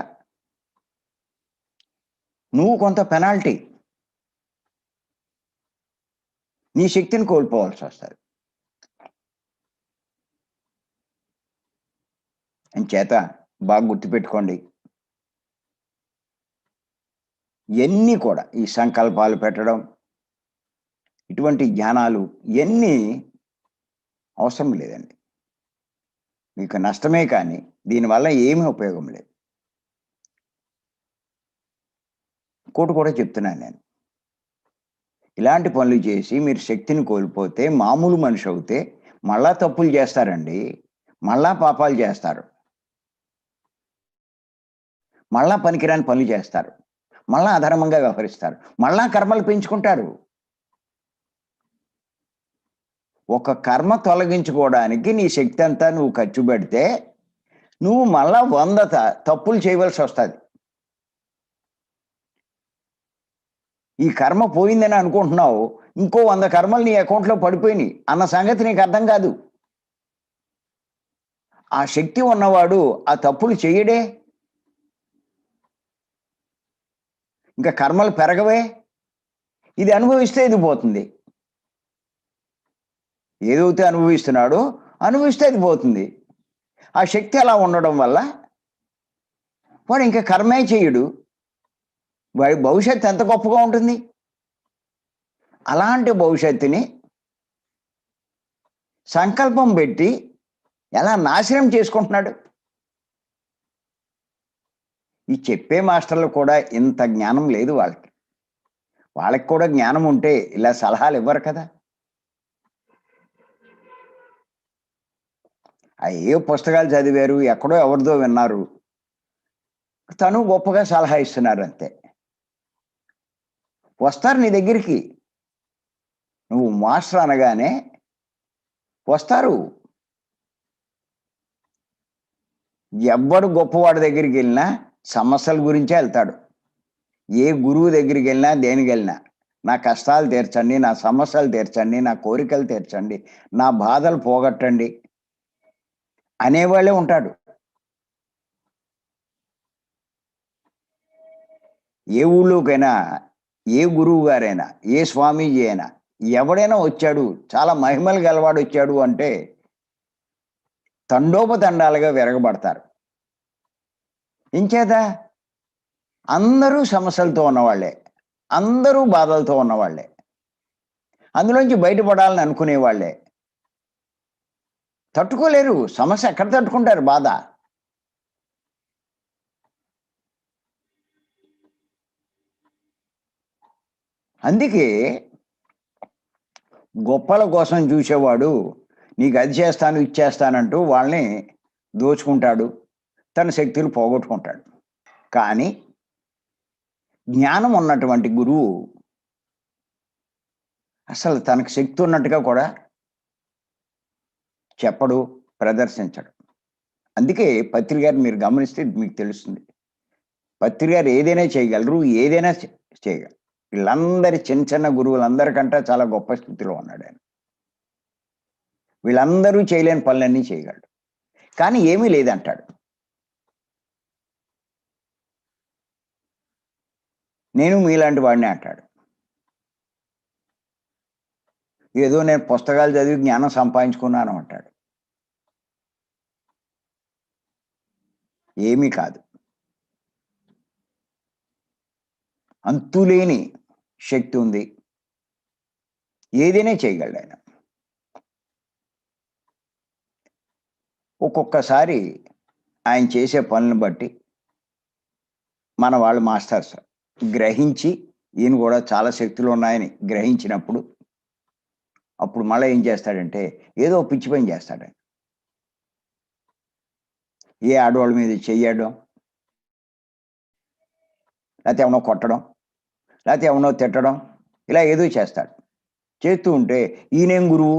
[SPEAKER 1] నువ్వు కొంత పెనాల్టీ, నీ శక్తిని కోల్పోవాల్సి వస్తుంది. అంచేత బాగా గుర్తుపెట్టుకోండి, ఇవన్నీ కూడా ఈ సంకల్పాలు పెట్టడం, ఇటువంటి జ్ఞానాలు ఇవన్నీ అవసరం లేదండి. మీకు నష్టమే కానీ దీనివల్ల ఏమీ ఉపయోగం లేదు. ఇంకోటి కూడా చెప్తున్నాను నేను, ఇలాంటి పనులు చేసి మీరు శక్తిని కోల్పోతే, మామూలు మనిషి అవుతే మళ్ళా తప్పులు చేస్తారండి, మళ్ళా పాపాలు చేస్తారు, మళ్ళా పనికిరాని పనులు చేస్తారు, మళ్ళా అధర్మంగా వ్యవహరిస్తారు, మళ్ళా కర్మలు పెంచుకుంటారు. ఒక కర్మ తొలగించుకోవడానికి నీ శక్తి అంతా నువ్వు ఖర్చు పెడితే నువ్వు మళ్ళా 100 తప్పులు చేయవలసి వస్తుంది. ఈ కర్మ పోయిందని అనుకుంటున్నావు, ఇంకో 100 కర్మలు నీ అకౌంట్లో పడిపోయినాయి అన్న సంగతి నీకు అర్థం కాదు. ఆ శక్తి ఉన్నవాడు ఆ తప్పులు చెయ్యడే, ఇంకా కర్మలు పెరగవే. ఇది అనుభవిస్తే ఇది పోతుంది, ఏదైతే అనుభవిస్తున్నాడో అనుభవిస్తే అది పోతుంది. ఆ శక్తి అలా ఉండడం వల్ల వాడు ఇంకా కర్మే చేయడు, వాడి భవిష్యత్తు ఎంత గొప్పగా ఉంటుంది. అలాంటి భవిష్యత్తుని సంకల్పం పెట్టి ఎలా నాశనం చేసుకుంటున్నాడు. ఈ చెప్పే మాస్టర్లు కూడా ఇంత జ్ఞానం లేదు వాళ్ళకి. వాళ్ళకి కూడా జ్ఞానం ఉంటే ఇలా సలహాలు ఇవ్వరు కదా. ఏ పుస్తకాలు చదివారు, ఎక్కడో ఎవరిదో విన్నారు, తను గొప్పగా సలహా ఇస్తున్నారు అంతే. వస్తారు నీ దగ్గరికి, నువ్వు మాస్టర్ అనగానే వస్తారు. ఎవ్వడు గొప్పవాడి దగ్గరికి వెళ్ళినా సమస్యల గురించే వెళ్తాడు. ఏ గురువు దగ్గరికి వెళ్ళినా దేనికి వెళ్ళినా నా కష్టాలు తీర్చండి, నా సమస్యలు తీర్చండి, నా కోరికలు తీర్చండి, నా బాధలు పోగొట్టండి అనేవాళ్ళే ఉంటాడు. ఏ ఊళ్ళోకైనా, ఏ గురువు గారైనా, ఏ స్వామీజీ అయినా, ఎవడైనా వచ్చాడు, చాలా మహిమలు గలవాడు వచ్చాడు అంటే తండోపతండాలుగా విరగబడతారు. ఇంచేత అందరూ సమస్యలతో ఉన్నవాళ్లే, అందరూ బాధలతో ఉన్నవాళ్లే, అందులోంచి బయటపడాలని అనుకునేవాళ్లే. తట్టుకోలేరు. సమస్య ఎక్కడ తట్టుకుంటారు బాధ? అందుకే గొప్పల కోసం చూసేవాడు నీకు అది చేస్తాను ఇది చేస్తానంటూ వాళ్ళని దోచుకుంటాడు, తన శక్తులు పోగొట్టుకుంటాడు. కానీ జ్ఞానం ఉన్నటువంటి గురువు అసలు తనకు శక్తి ఉన్నట్టుగా కూడా చెప్పడు, ప్రదర్శించడు. అందుకే పత్రి గారు మీరు గమనిస్తే మీకు తెలుస్తుంది, పత్రి గారు ఏదైనా చేయగలరు, ఏదైనా చేయగలరు. వీళ్ళందరి చిన్న చిన్న గురువులందరికంటే చాలా గొప్ప స్థితిలో ఉన్నాడు ఆయన. వీళ్ళందరూ చేయలేని పనులన్నీ చేయగలడు, కానీ ఏమీ లేదంటాడు. నేను మీలాంటి వాడిని అంటాడు. ఏదో నేను పుస్తకాలు చదివి జ్ఞానం సంపాదించుకున్నాను అంటాడు. ఏమీ కాదు. అంతులేని శక్తి ఉంది, ఏదైనా చేయగలడు ఆయన. ఒక్కొక్కసారి ఆయన చేసే పనులను బట్టి మన వాళ్ళు మాస్టర్స్ గ్రహించి ఈయన కూడా చాలా శక్తులు ఉన్నాయని గ్రహించినప్పుడు అప్పుడు మళ్ళీ ఏం చేస్తాడంటే ఏదో పిచ్చి పని చేస్తాడు. ఏ ఆడవాళ్ళ మీద చెయ్యడం, లేకపోతే ఏమనో కొట్టడం, లేకపోతే ఏమనో తిట్టడం, ఇలా ఏదో చేస్తాడు. చేస్తూ ఉంటే ఈయనేం గురువు,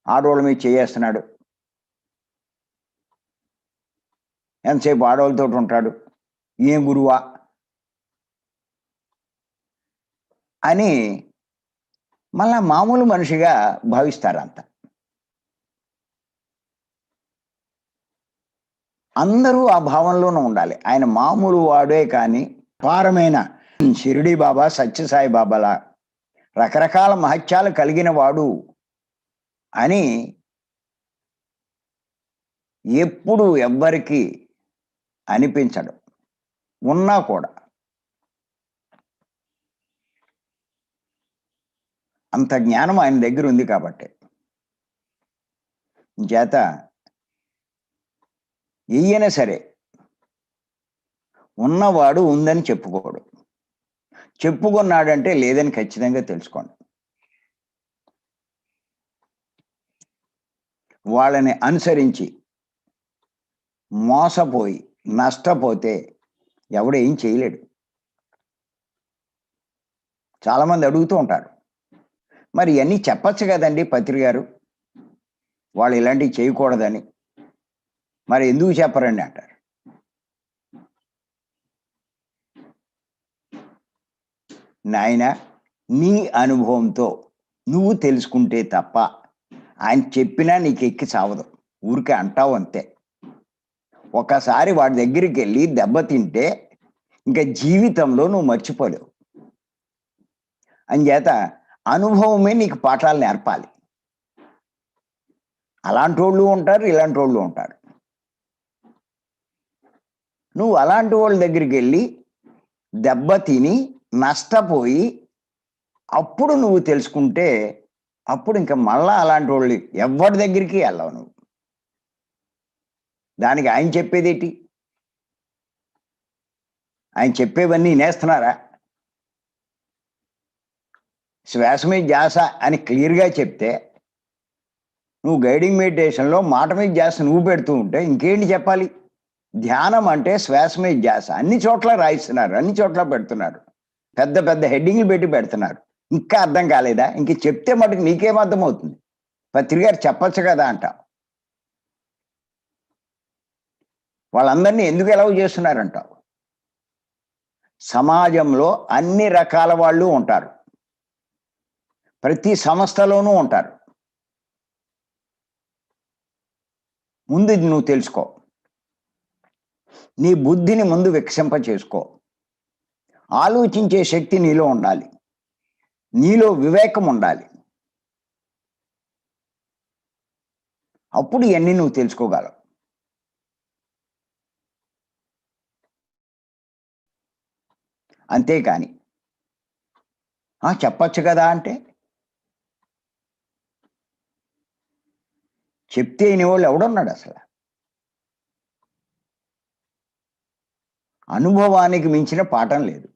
[SPEAKER 1] ఆడవాళ్ళ మీద చేయేస్తున్నాడు, ఎంతసేపు ఆడవాళ్ళతో ఉంటాడు, ఏం గురువా అని మళ్ళా మామూలు మనిషిగా భావిస్తారంత. అందరూ ఆ భావనలోనూ ఉండాలి. ఆయన మామూలు వాడే కానీ పారమైన షిరిడి బాబా, సత్యసాయి బాబాలా రకరకాల మహత్యాలు కలిగిన వాడు అని ఎప్పుడు ఎవ్వరికి అనిపించడు. ఉన్నా కూడా అంత జ్ఞానం ఆయన దగ్గర ఉంది కాబట్టి చేత ఈయన సరే ఉన్నవాడు ఉందని చెప్పుకోడు. చెప్పుకున్నాడంటే లేదని ఖచ్చితంగా తెలుసుకోండి. వాళ్ళని అనుసరించి మోసపోయి నష్టపోతే ఎవడు ఏం చేయలేడు. చాలామంది అడుగుతూ ఉంటారు, మరి ఇవన్నీ చెప్పచ్చు కదండి పత్రి గారు, వాళ్ళు ఇలాంటివి చేయకూడదని, మరి ఎందుకు చెప్పరండి అంటారు. నాయన, నీ అనుభవంతో నువ్వు తెలుసుకుంటే తప్ప ఆయన చెప్పినా నీకు ఎక్కి చావదు, ఊరికే అంటావు అంతే. ఒకసారి వాడి దగ్గరికి వెళ్ళి దెబ్బతింటే ఇంకా జీవితంలో నువ్వు మర్చిపోలేవు. అంచేత అనుభవమే నీకు పాఠాలు నేర్పాలి. అలాంటి వాళ్ళు ఉంటారు, ఇలాంటి వాళ్ళు ఉంటారు. నువ్వు అలాంటి వాళ్ళ దగ్గరికి వెళ్ళి దెబ్బతిని నష్టపోయి అప్పుడు నువ్వు తెలుసుకుంటే అప్పుడు ఇంకా మళ్ళా అలాంటి వాళ్ళు ఎవరి దగ్గరికి వెళ్ళవు నువ్వు. దానికి ఆయన చెప్పేదేంటి? ఆయన చెప్పేవన్నీ వినేస్తున్నారా? శ్వాస మీద ధ్యాస అని క్లియర్‌గా చెప్తే, నువ్వు గైడింగ్ మెడిటేషన్‌లో మాట మీద ధ్యాస నువ్వు పెడుతూ ఉంటే ఇంకేంటి చెప్పాలి? ధ్యానం అంటే శ్వాస మీద ధ్యాస. అన్ని చోట్ల రాయిస్తున్నారు. అన్ని చోట్ల పెడుతున్నారు. పెద్ద పెద్ద హెడ్డింగ్‌లు పెట్టి పెడుతున్నారు. ఇంకా అర్థం కాలేదా? ఇంక చెప్తే మటుకు నీకేం అర్థమవుతుంది? పత్రి గారు చెప్పొచ్చు కదా అంటావు. వాళ్ళందరినీ ఎందుకు ఎలవ్ చేస్తున్నారంటావు? సమాజంలో అన్ని రకాల వాళ్ళు ఉంటారు. ప్రతి సంస్థలోనూ ఉంటారు. ముందు ఇది నువ్వు తెలుసుకో. నీ బుద్ధిని ముందు వికసింప చేసుకో. ఆలోచించే శక్తి నీలో ఉండాలి. నీలో వివేకం ఉండాలి. అప్పుడు ఇవన్నీ నువ్వు తెలుసుకోగలవు. అంతేకాని చెప్పొచ్చు కదా అంటే, చెప్తే వినేవాళ్ళు ఎవడున్నాడు అసలు? అనుభవానికి మించిన పాఠం లేదు.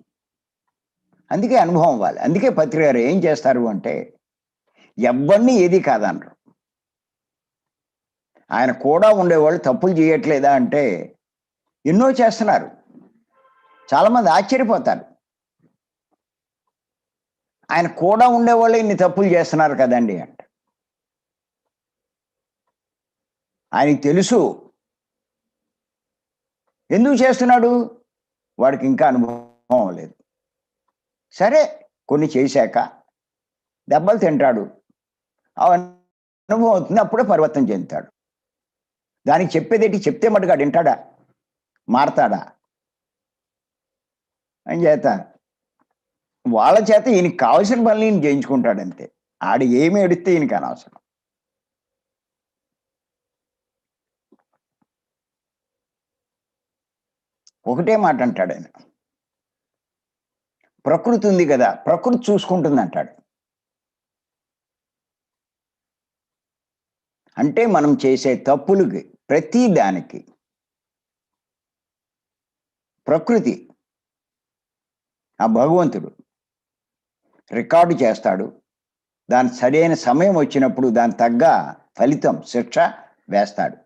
[SPEAKER 1] అందుకే అనుభవం ఇవ్వాలి. అందుకే పత్రి గారు ఏం చేస్తారు అంటే, ఎవ్వరిని ఏది కాదనరు. ఆయన కూడా ఉండేవాళ్ళు తప్పులు చేయట్లేదా అంటే, ఎన్నో చేస్తున్నారు. చాలామంది ఆశ్చర్యపోతారు. ఆయన కూడా ఉండేవాళ్ళు ఇన్ని తప్పులు చేస్తున్నారు కదండి అంట. ఆయనకి తెలుసు. ఎందుకు చేస్తున్నాడు? వాడికి ఇంకా అనుభవం లేదు. సరే, కొన్ని చేశాక దెబ్బలు తింటాడు. అనుభవం అవుతుంది. అప్పుడే పరివర్తన చెందుతాడు. దానికి చెప్పేదేంటి? చెప్తే మటుకు ఆడు వింటాడా? మారతాడా? అని చేత వాళ్ళ చేత ఈయనకి కావాల్సిన పనులు ఈయన చేయించుకుంటాడు అంతే. ఆడు ఏమి ఎడితే ఈయనకి అనవసరం. ఒకటే మాట అంటాడు ఆయన. ప్రకృతి ఉంది కదా, ప్రకృతి చూసుకుంటుంది అంటాడు. అంటే మనం చేసే తప్పులకి ప్రతి దానికి ప్రకృతి, ఆ భగవంతుడు రికార్డు చేస్తాడు. దాని సరైన సమయం వచ్చినప్పుడు దాని తగ్గ ఫలితం, శిక్ష వేస్తాడు.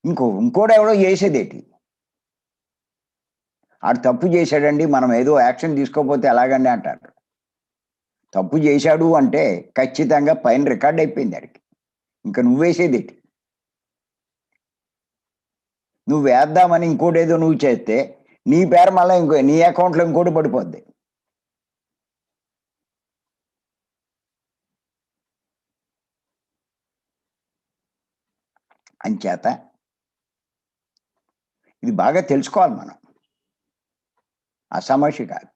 [SPEAKER 1] ఇంకోడెవడో చేసేదేటి? ఆడు తప్పు చేశాడండి, మనం ఏదో యాక్షన్ తీసుకోకపోతే ఎలాగండి అంటారు. తప్పు చేశాడు అంటే ఖచ్చితంగా పైన రికార్డ్ అయిపోయింది ఆడికి. ఇంకా నువ్వేసేదేటి? నువ్వు వేద్దామని ఇంకోటేదో నువ్వు చేస్తే నీ పేరు మళ్ళీ నీ అకౌంట్లో ఇంకోటి పడిపోద్ది. అంచేత ఇది బాగా తెలుసుకోవాలి మనం. అసమస్య కాదు.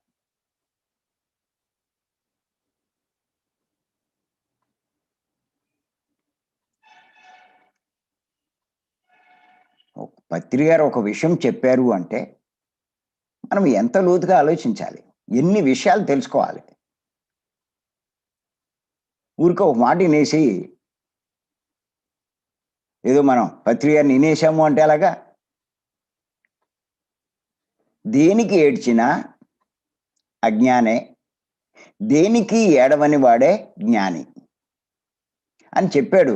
[SPEAKER 1] పత్రి గారు ఒక విషయం చెప్పారు అంటే మనం ఎంత లోతుగా ఆలోచించాలి, ఎన్ని విషయాలు తెలుసుకోవాలి. ఊరికే ఒక మాట వినేసి ఏదో మనం పత్రి గారిని వినేసాము అంటే అలాగా. దేనికి ఏడ్చినా అజ్ఞానే, దేనికి ఏడవని వాడే జ్ఞాని అని చెప్పాడు.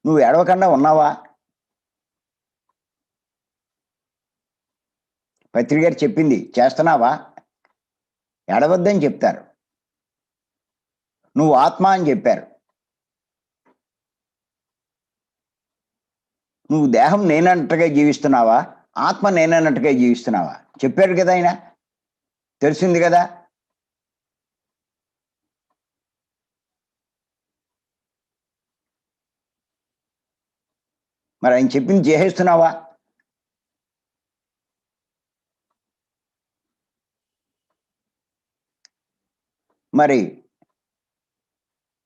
[SPEAKER 1] నువ్వు ఏడవకుండా ఉన్నావా? పత్రి గారు చెప్పింది చేస్తున్నావా? ఏడవద్దని చెప్తారు. నువ్వు ఆత్మ అని చెప్పారు. నువ్వు దేహం నేనన్నట్టుగా జీవిస్తున్నావా, ఆత్మ నేనన్నట్టుగా జీవిస్తున్నావా? చెప్పాడు కదా ఆయన. తెలిసింది కదా. మరి ఆయన చెప్పింది చేసేస్తున్నావా? మరి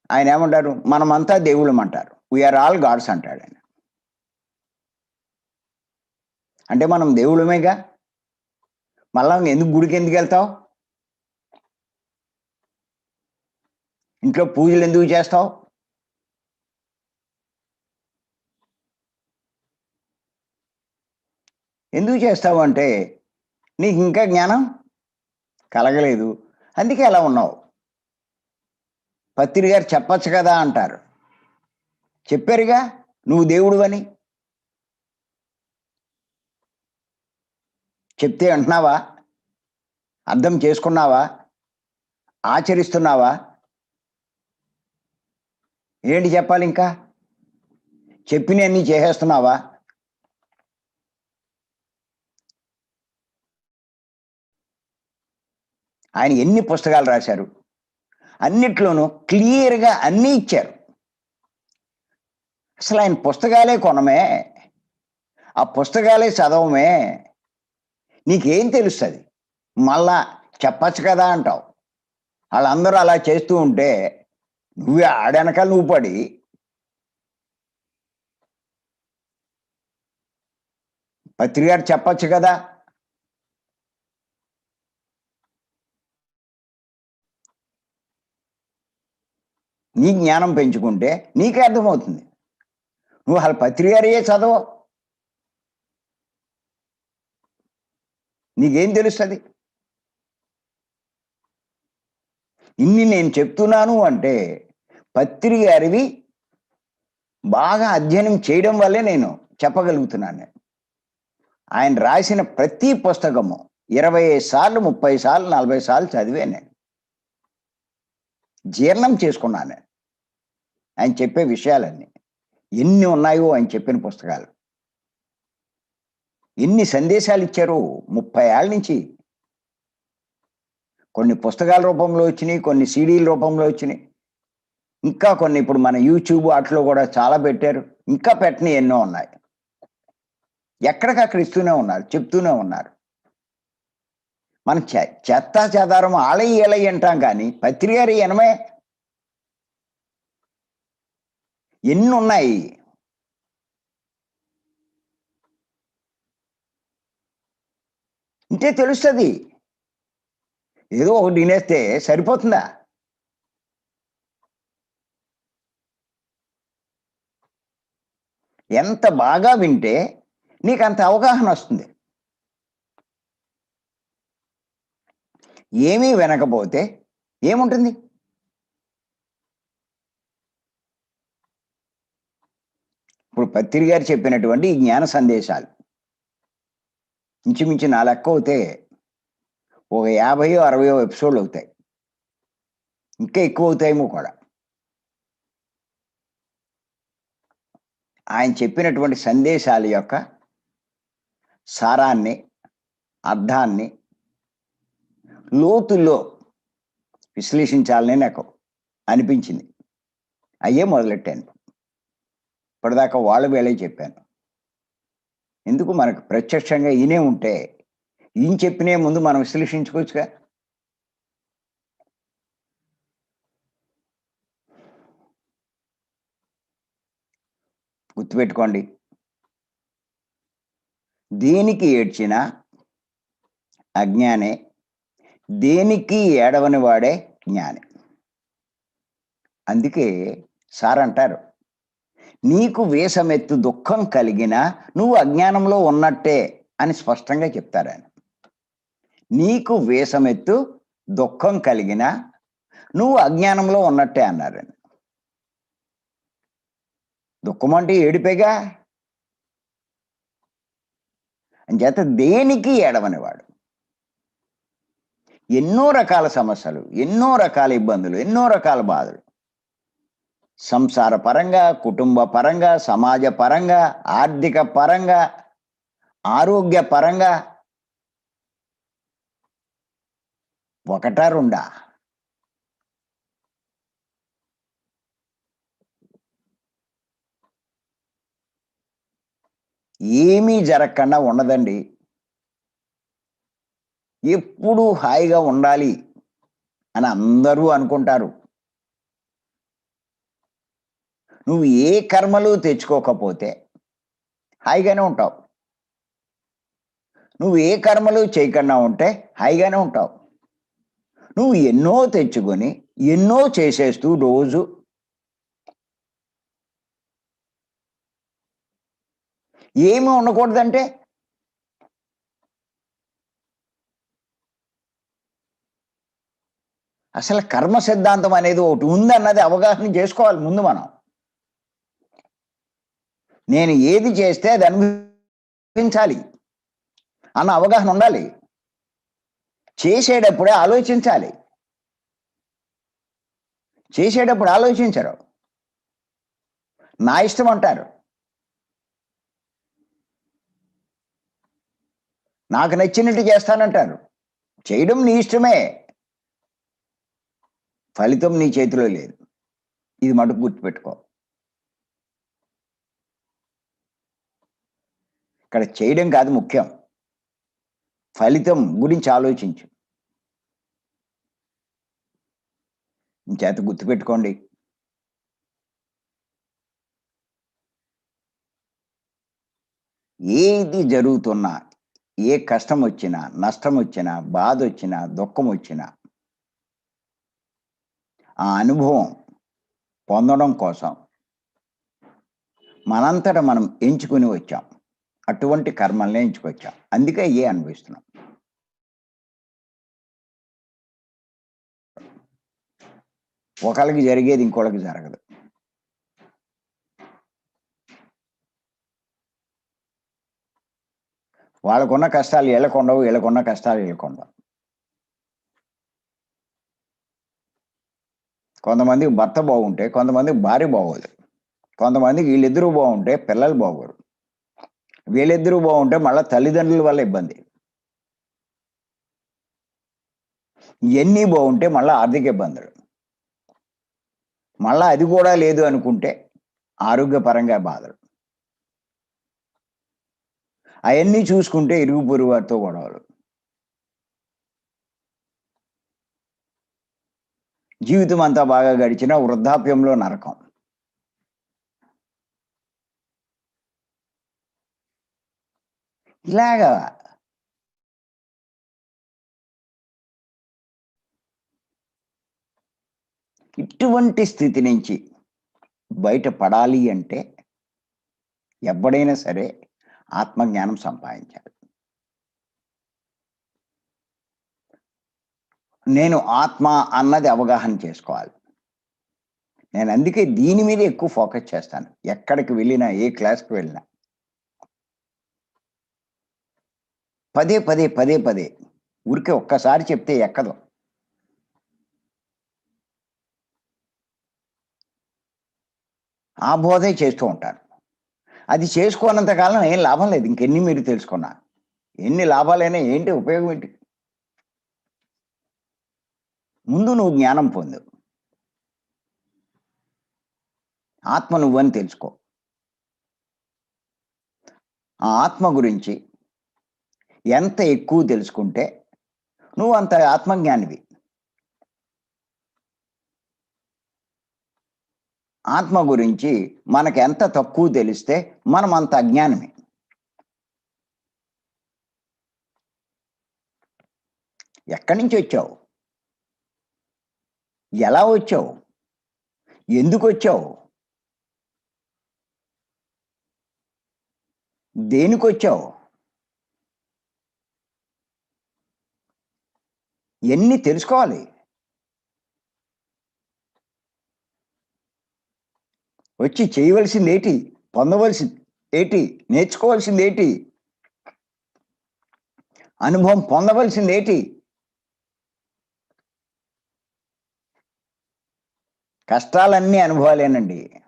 [SPEAKER 1] ఆయన ఏమంటారు? మనమంతా దేవుళ్ళం అంటారు. వీఆర్ ఆల్ గాడ్స్ అంటాడు ఆయన. అంటే మనం దేవుళ్ళమేగా. మళ్ళా ఎందుకు గుడికి ఎందుకు వెళ్తావు? ఇంట్లో పూజలు ఎందుకు చేస్తావు? ఎందుకు చేస్తావు అంటే నీకు ఇంకా జ్ఞానం కలగలేదు, అందుకే అలా ఉన్నావు. పత్రి గారు చెప్పచ్చు కదా అంటారు. చెప్పారుగా నువ్వు దేవుడు అని. చెప్తే అంటున్నావా? అర్థం చేసుకున్నావా? ఆచరిస్తున్నావా? ఏంటి చెప్పాలి ఇంకా? చెప్పినవన్నీ చేసేస్తున్నావా? ఆయన ఎన్ని పుస్తకాలు రాశారు? అన్నిట్లోనూ క్లియర్గా అన్నీ ఇచ్చారు. అసలు ఆయన పుస్తకాలే కొనమే, ఆ పుస్తకాలే చదవమే, నీకేం తెలుస్తుంది? మళ్ళా చెప్పచ్చు కదా అంటావు. వాళ్ళందరూ అలా చేస్తూ ఉంటే నువ్వే ఆడనకాల నువ్వు పడి పత్రి గారు చెప్పచ్చు కదా. నీ జ్ఞానం పెంచుకుంటే నీకే అర్థమవుతుంది. నువ్వు వాళ్ళ పత్రి గారియే చదవు, నీకేం తెలుస్తుంది? ఇన్ని నేను చెప్తున్నాను అంటే పత్రి గారివి బాగా అధ్యయనం చేయడం వల్లే నేను చెప్పగలుగుతున్నాను. ఆయన రాసిన ప్రతి పుస్తకము 25 సార్లు, 30 సార్లు, 40 సార్లు చదివాను నేను. జీర్ణం చేసుకున్నాను ఆయన చెప్పే విషయాలన్నీ. ఎన్ని ఉన్నాయో ఆయన చెప్పిన పుస్తకాలు. ఎన్ని సందేశాలు ఇచ్చారో 30 ఏళ్ళ నుంచి. కొన్ని పుస్తకాల రూపంలో వచ్చినాయి, కొన్ని సీడీల రూపంలో వచ్చినాయి. ఇంకా కొన్ని ఇప్పుడు మన యూట్యూబ్ వాటిలో కూడా చాలా పెట్టారు. ఇంకా పెట్టని ఎన్నో ఉన్నాయి. ఎక్కడికక్కడ ఇస్తూనే ఉన్నారు, చెప్తూనే ఉన్నారు. మనం చెత్తా చెదారం ఆలయ్య ఏలయ్య అంటాం కానీ పత్రి గారి ఎనమే ఎన్ని ఉన్నాయి. ఇంతే తెలుస్తుంది. ఏదో ఒకటి వినేస్తే సరిపోతుందా? ఎంత బాగా వింటే నీకు అంత అవగాహన వస్తుంది. ఏమీ వినకపోతే ఏముంటుంది? ఇప్పుడు పత్రి గారు చెప్పినటువంటి ఈ జ్ఞాన సందేశాలు ఇంచుమించు నా లెక్క అవుతే ఒక 50 60 ఎపిసోడ్లు అవుతాయి. ఇంకా ఎక్కువ అవుతాయేమో కూడా. ఆయన చెప్పినటువంటి సందేశాల యొక్క సారాన్ని, అర్థాన్ని లోతుల్లో విశ్లేషించాలని నాకు అనిపించింది. అయ్యే మొదలెట్టాను. ఇప్పటిదాకా వాళ్ళు వేళే చెప్పాను. ఎందుకు మనకు ప్రత్యక్షంగా ఈయనే ఉంటే ఈయన చెప్పినే ముందు మనం విశ్లేషించుకోవచ్చుగా. గుర్తుపెట్టుకోండి, దేనికి ఏడ్చినా అజ్ఞానే, దేనికి ఏడవని వాడే జ్ఞాని. అందుకే సార్ అంటారు, నీకు వేషమెత్తు దుఃఖం కలిగినా నువ్వు అజ్ఞానంలో ఉన్నట్టే అని స్పష్టంగా చెప్తారు ఆయన. నీకు వేషమెత్తు దుఃఖం కలిగినా నువ్వు అజ్ఞానంలో ఉన్నట్టే అన్నారు ఆయన. దుఃఖం అంటే ఏడిపేగా. అంచేత దేనికి ఏడవనివాడు. ఎన్నో రకాల సమస్యలు, ఎన్నో రకాల ఇబ్బందులు, ఎన్నో రకాల బాధలు, సంసార పరంగా, కుటుంబ పరంగా, సమాజ పరంగా, ఆర్థిక పరంగా, ఆరోగ్య పరంగా, ఒకటా రెండా? ఏమీ జరగకుండా ఉండదండి. ఎప్పుడూ హాయిగా ఉండాలి అని అందరూ అనుకుంటారు. నువ్వు ఏ కర్మలు తెచ్చుకోకపోతే హాయిగానే ఉంటావు. నువ్వు ఏ కర్మలు చేయకుండా ఉంటే హాయిగానే ఉంటావు. నువ్వు ఎన్నో తెచ్చుకొని ఎన్నో చేసేస్తూ రోజు ఏమి ఉండకూడదంటే అసలు కర్మ సిద్ధాంతం అనేది ఒకటి ఉందన్నది అవగాహన చేసుకోవాలి ముందు మనం. నేను ఏది చేస్తే అది అనుభవించాలి అన్న అవగాహన ఉండాలి. చేసేటప్పుడే ఆలోచించాలి. చేసేటప్పుడు ఆలోచించరు. నా ఇష్టం అంటారు. నాకు నచ్చినట్టు చేస్తానంటారు. చేయడం నీ ఇష్టమే. ఫలితం నీ చేతిలో లేదు. ఇది మటుకు గుర్తుపెట్టుకో. ఇక్కడ చేయడం కాదు ముఖ్యం. ఫలితం గురించి ఆలోచించు. ఇంచేత గుర్తుపెట్టుకోండి. ఏది జరుగుతున్నా, ఏ కష్టం వచ్చినా, నష్టం వచ్చినా, బాధ వచ్చినా, దుఃఖం వచ్చినా, ఆ అనుభవం పొందడం కోసం మనంతట మనం ఎంచుకుని వచ్చాం. అటువంటి కర్మల్ని ఎంచుకొచ్చాం. అందుకే అనుభవిస్తున్నాం. ఒకళ్ళకి జరిగేది ఇంకోళ్ళకి జరగదు. వాళ్ళకున్న కష్టాలు వీళ్ళకుండవు, వీళ్ళకున్న కష్టాలు వీళ్ళకుండవు. కొంతమందికి భర్త బాగుంటే కొంతమందికి భార్య బాగోదు. కొంతమందికి వీళ్ళిద్దరూ బాగుంటే పిల్లలు బాగోరు. వీళ్ళిద్దరూ బాగుంటే మళ్ళీ తల్లిదండ్రుల వల్ల ఇబ్బంది. ఇవన్నీ బాగుంటే మళ్ళీ ఆర్థిక ఇబ్బందులు. మళ్ళా అది కూడా లేదు అనుకుంటే ఆరోగ్యపరంగా బాధలు. అవన్నీ చూసుకుంటే ఇరుగు పొరుగు వారితో గొడవలు. జీవితం అంతా బాగా గడిచినా వృద్ధాప్యంలో నరకం. ఇలాగా ఇటువంటి స్థితి నుంచి బయటపడాలి అంటే ఎప్పుడైనా సరే ఆత్మజ్ఞానం సంపాదించాలి. నేను ఆత్మ అన్నది అవగాహన చేసుకోవాలి. నేను అందుకే దీని మీద ఎక్కువ ఫోకస్ చేస్తాను. ఎక్కడికి వెళ్ళినా, ఏ క్లాస్కి వెళ్ళినా పదే పదే పదే పదే ఊరికే ఒక్కసారి చెప్తే ఎక్కదు. ఆ బోధే చేస్తూ ఉంటారు. అది చేసుకోనంత కాలం ఏం లాభం లేదు. ఇంకెన్ని మీరు తెలుసుకున్నా ఎన్ని లాభాలైనా ఏంటి ఉపయోగం ఏంటి? ముందు నువ్వు జ్ఞానం పొందు. ఆత్మ నువ్వని తెలుసుకో. ఆ ఆత్మ గురించి ఎంత ఎక్కువ తెలుసుకుంటే నువ్వు అంత ఆత్మజ్ఞానివి. ఆత్మ గురించి మనకు ఎంత తక్కువ తెలిస్తే మనం అంత అజ్ఞానమే. ఎక్కడి నుంచి వచ్చావు? ఎలా వచ్చావు? ఎందుకు వచ్చావు? దేనికొచ్చావు? ఎన్ని తెలుసుకోవాలి. వచ్చి చేయవలసింది ఏంటి? పొందవలసింది ఏంటి? నేర్చుకోవాల్సింది ఏంటి? అనుభవం పొందవలసింది ఏంటి? కష్టాలన్నీ అనుభవాలేనండి.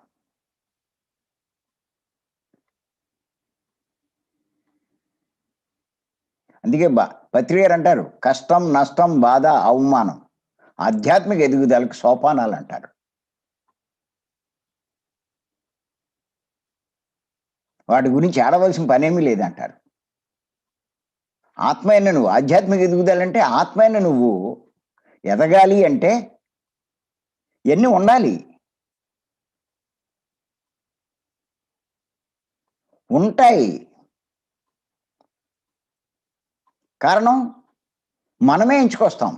[SPEAKER 1] అందుకే పత్రి గారు అంటారు, కష్టం, నష్టం, బాధ, అవమానం ఆధ్యాత్మిక ఎదుగుదలకు సోపానాలు అంటారు. వాటి గురించి ఆడవలసిన పనేమీ లేదంటారు. ఆత్మైన నువ్వు ఆధ్యాత్మిక ఎదుగుదలంటే ఆత్మైన నువ్వు ఎదగాలి అంటే ఎన్ని ఉండాలి. ఉంటాయి. కారణం మనమే ఎంచుకొస్తాం.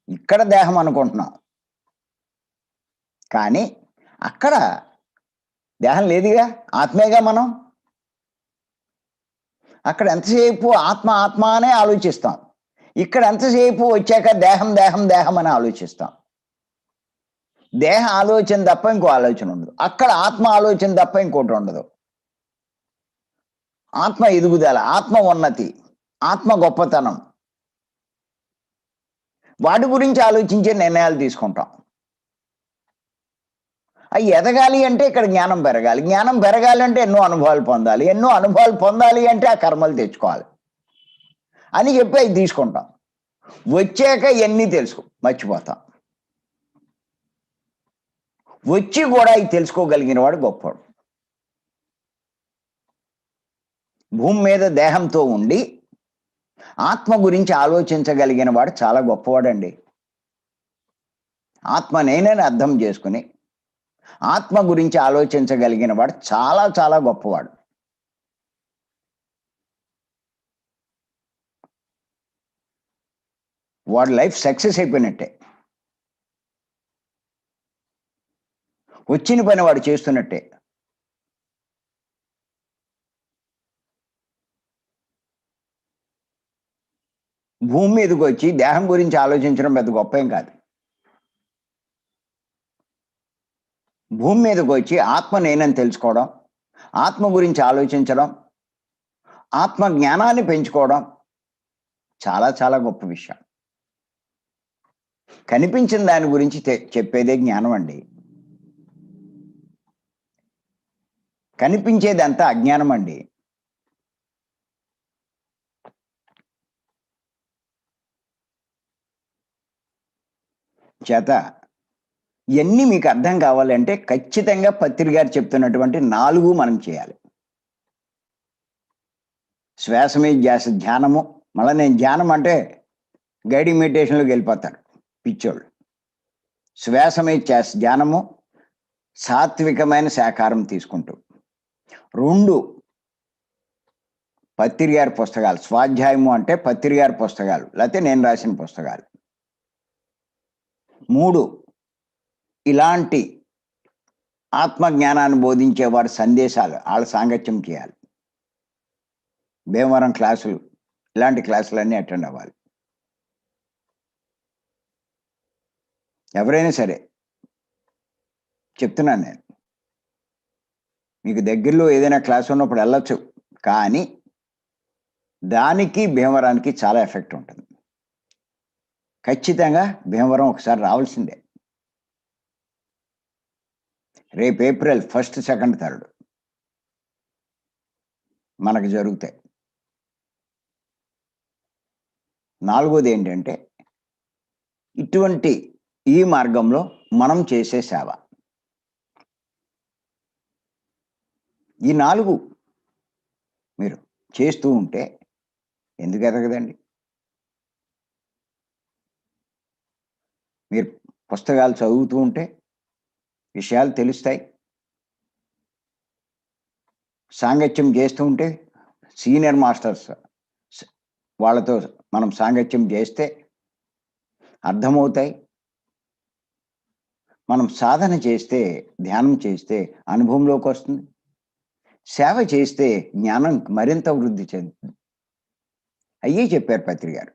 [SPEAKER 1] ఇక్కడ దేహం అనుకుంటున్నాం. కానీ అక్కడ దేహం లేదుగా, ఆత్మేగా మనం. అక్కడ ఎంతసేపు ఆత్మ ఆత్మ అనే ఆలోచిస్తాం. ఇక్కడ ఎంతసేపు వచ్చాక దేహం దేహం దేహం అని ఆలోచిస్తాం. దేహ ఆలోచన తప్ప ఇంకో ఆలోచన ఉండదు. అక్కడ ఆత్మ ఆలోచన తప్ప ఇంకోటి ఉండదు. ఆత్మ ఎదుగుదల, ఆత్మ ఉన్నతి, ఆత్మ గొప్పతనం, వాటి గురించి ఆలోచించే నిర్ణయాలు తీసుకుంటాం. అవి ఎదగాలి అంటే ఇక్కడ జ్ఞానం పెరగాలి. జ్ఞానం పెరగాలి అంటే ఎన్నో అనుభవాలు పొందాలి. ఎన్నో అనుభవాలు పొందాలి అంటే ఆ కర్మలు తెచ్చుకోవాలి అని చెప్పి అవి తీసుకుంటాం. వచ్చాక ఎన్ని తెలుసు మర్చిపోతాం. వచ్చి కూడా అవి తెలుసుకోగలిగిన వాడు గొప్పవాడు. భూమి మీద దేహంతో ఉండి ఆత్మ గురించి ఆలోచించగలిగిన వాడు చాలా గొప్పవాడండి. ఆత్మ నేనని అర్థం చేసుకుని ఆత్మ గురించి ఆలోచించగలిగిన వాడు చాలా చాలా గొప్పవాడు. వాడి లైఫ్ సక్సెస్ అయిపోయినట్టే. వచ్చిన పని వాడు చేస్తున్నట్టే. భూమి మీదకి వచ్చి దేహం గురించి ఆలోచించడం పెద్ద గొప్ప ఏం కాదు. భూమి మీదకి వచ్చి ఆత్మ నేనని తెలుసుకోవడం, ఆత్మ గురించి ఆలోచించడం, ఆత్మ జ్ఞానాన్ని పెంచుకోవడం చాలా చాలా గొప్ప విషయం. కనిపించిన దాని గురించి చెప్పేదే జ్ఞానం అండి. కనిపించేదంతా అజ్ఞానం అండి. చేత ఇవన్నీ మీకు అర్థం కావాలంటే ఖచ్చితంగా పత్రి గారు చెప్తున్నటువంటి 4 మనం చేయాలి. శ్వాస మీద ధ్యాస, ధ్యానము. మళ్ళీ నేను ధ్యానం అంటే గైడింగ్ మెడిటేషన్లోకి వెళ్ళిపోతారు పిచ్చోళ్ళు. శ్వాస మీద ధ్యానము, సాత్వికమైన శాకారం తీసుకుంటూ. 2 పత్రి గారి పుస్తకాలు. స్వాధ్యాయము అంటే పత్రి గారి పుస్తకాలు, లేకపోతే నేను రాసిన పుస్తకాలు. 3 ఇలాంటి ఆత్మజ్ఞానాన్ని బోధించే వారి సందేశాలు, వాళ్ళ సాంగత్యం చేయాలి. భీమవరం క్లాసులు, ఇలాంటి క్లాసులన్నీ అటెండ్ అవ్వాలి. ఎవరైనా సరే చెప్తున్నాను నేను. మీకు దగ్గరలో ఏదైనా క్లాస్ ఉన్నప్పుడు వెళ్ళొచ్చు, కానీ దానికి భీమవరానికి చాలా ఎఫెక్ట్ ఉంటుంది. ఖచ్చితంగా భీమవరం ఒకసారి రావాల్సిందే. రేపు ఏప్రిల్ 1, 2, 3 మనకు జరుగుతాయి. 4వది ఏంటంటే ఇటువంటి ఈ మార్గంలో మనం చేసే సేవ. ఈ 4 మీరు చేస్తూ ఉంటే ఎందుకు ఎదగదండి? మీరు పుస్తకాలు చదువుతూ ఉంటే విషయాలు తెలుస్తాయి. సాంగత్యం చేస్తూ ఉంటే సీనియర్ మాస్టర్స్ వాళ్ళతో మనం సాంగత్యం చేస్తే అర్థమవుతాయి. మనం సాధన చేస్తే, ధ్యానం చేస్తే అనుభవంలోకి వస్తుంది. సేవ చేస్తే జ్ఞానం మరింత వృద్ధి చెందుతుంది. అయ్యే చెప్పారు పత్రి గారు.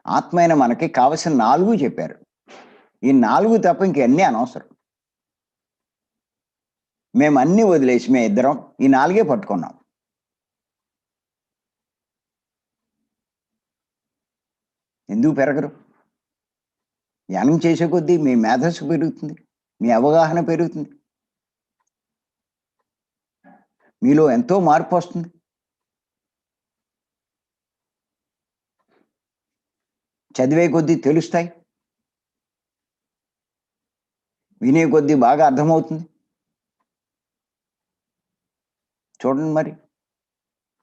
[SPEAKER 1] ఆత్మైన మనకి కావలసిన 4 చెప్పారు. ఈ 4 తప్ప ఇంకన్నీ అనవసరం. మేము అన్నీ వదిలేసి మేము ఇద్దరం ఈ 4 పట్టుకున్నాం. ఎందుకు పెరగరు? ధ్యానం చేసే కొద్దీ మీ మేధస్సు పెరుగుతుంది, మీ అవగాహన పెరుగుతుంది, మీలో ఎంతో మార్పు వస్తుంది. చదివే కొద్దీ తెలుస్తాయి, వినే కొద్దీ బాగా అర్థమవుతుంది. చూడండి మరి,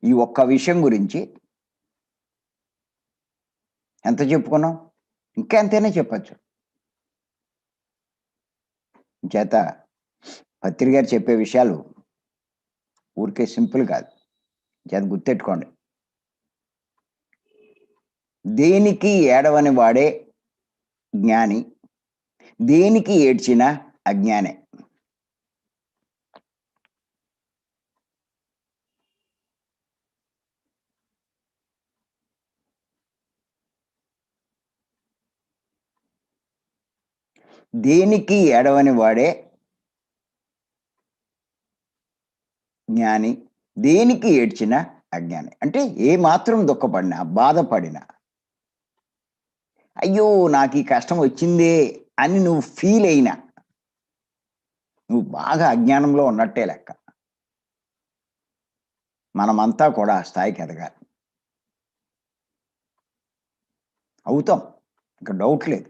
[SPEAKER 1] ఈ ఒక్క విషయం గురించి ఎంత చెప్పుకున్నాం? ఇంకా ఎంతైనా చెప్పచ్చు. చేత పత్రి గారు చెప్పే విషయాలు ఊరికే సింపుల్ కాదు. చేత గుర్తెట్టుకోండి. దేనికి ఏడవని వాడే జ్ఞాని. దేనికి ఏడ్చినా అజ్ఞానే. దేనికి ఏడవని వాడే జ్ఞాని. దేనికి ఏడ్చినా అజ్ఞాని. అంటే ఏ మాత్రం దుఃఖపడినా, బాధపడినా, అయ్యో! నాకీ కష్టం వచ్చిందే అని నువ్వు ఫీల్ అయినా, నువ్వు బాగా అజ్ఞానంలో ఉన్నట్టే లెక్క. మనమంతా కూడా ఆ స్థాయికి ఎదగాలి. అవుతాం. ఇంక డౌట్ లేదు.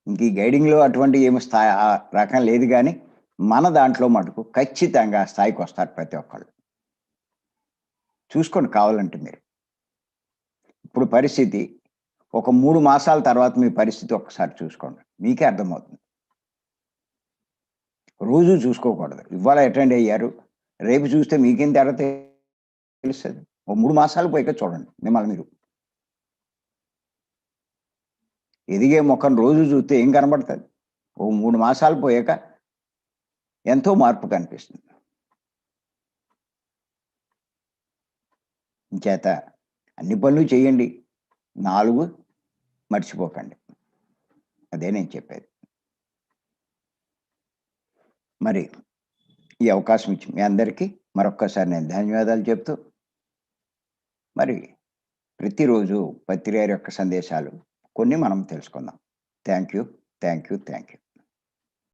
[SPEAKER 1] ఇంక ఈ గైడింగ్‌లో అటువంటి ఏమి ఆ రకం లేదు గానీ, మన దాంట్లో మటుకు ఖచ్చితంగా ఆ స్థాయికొస్తారు ప్రతి ఒక్కళ్ళు. చూసుకోండి కావాలంటే మీరు. ఇప్పుడు పరిస్థితి ఒక 3 మాసాల తర్వాత మీ పరిస్థితి ఒక్కసారి చూసుకోండి. మీకే అర్థమవుతుంది. రోజూ చూసుకోకూడదు. ఇవాళ అటెండ్ అయ్యారు. రేపు చూస్తే మీకేం తేడా తెలుస్తది. ఓ 3 మాసాలు పోయాక చూడండి మిమ్మల్ని మీరు. ఎదిగే మొఖం రోజు చూస్తే ఏం కనబడతది? ఓ 3 మాసాలు పోయాక ఎంతో మార్పు కనిపిస్తుంది. ఇంచేత అన్ని పనులు చేయండి. 4 మర్చిపోకండి. అదే నేను చెప్పేది. మరి ఈ అవకాశం ఇచ్చి మీ అందరికీ మరొక్కసారి నేను ధన్యవాదాలు చెప్తూ, మరి ప్రతిరోజు పత్రియార్ యొక్క సందేశాలు కొన్ని మనం తెలుసుకుందాం. Thank you. Thank you. Thank you.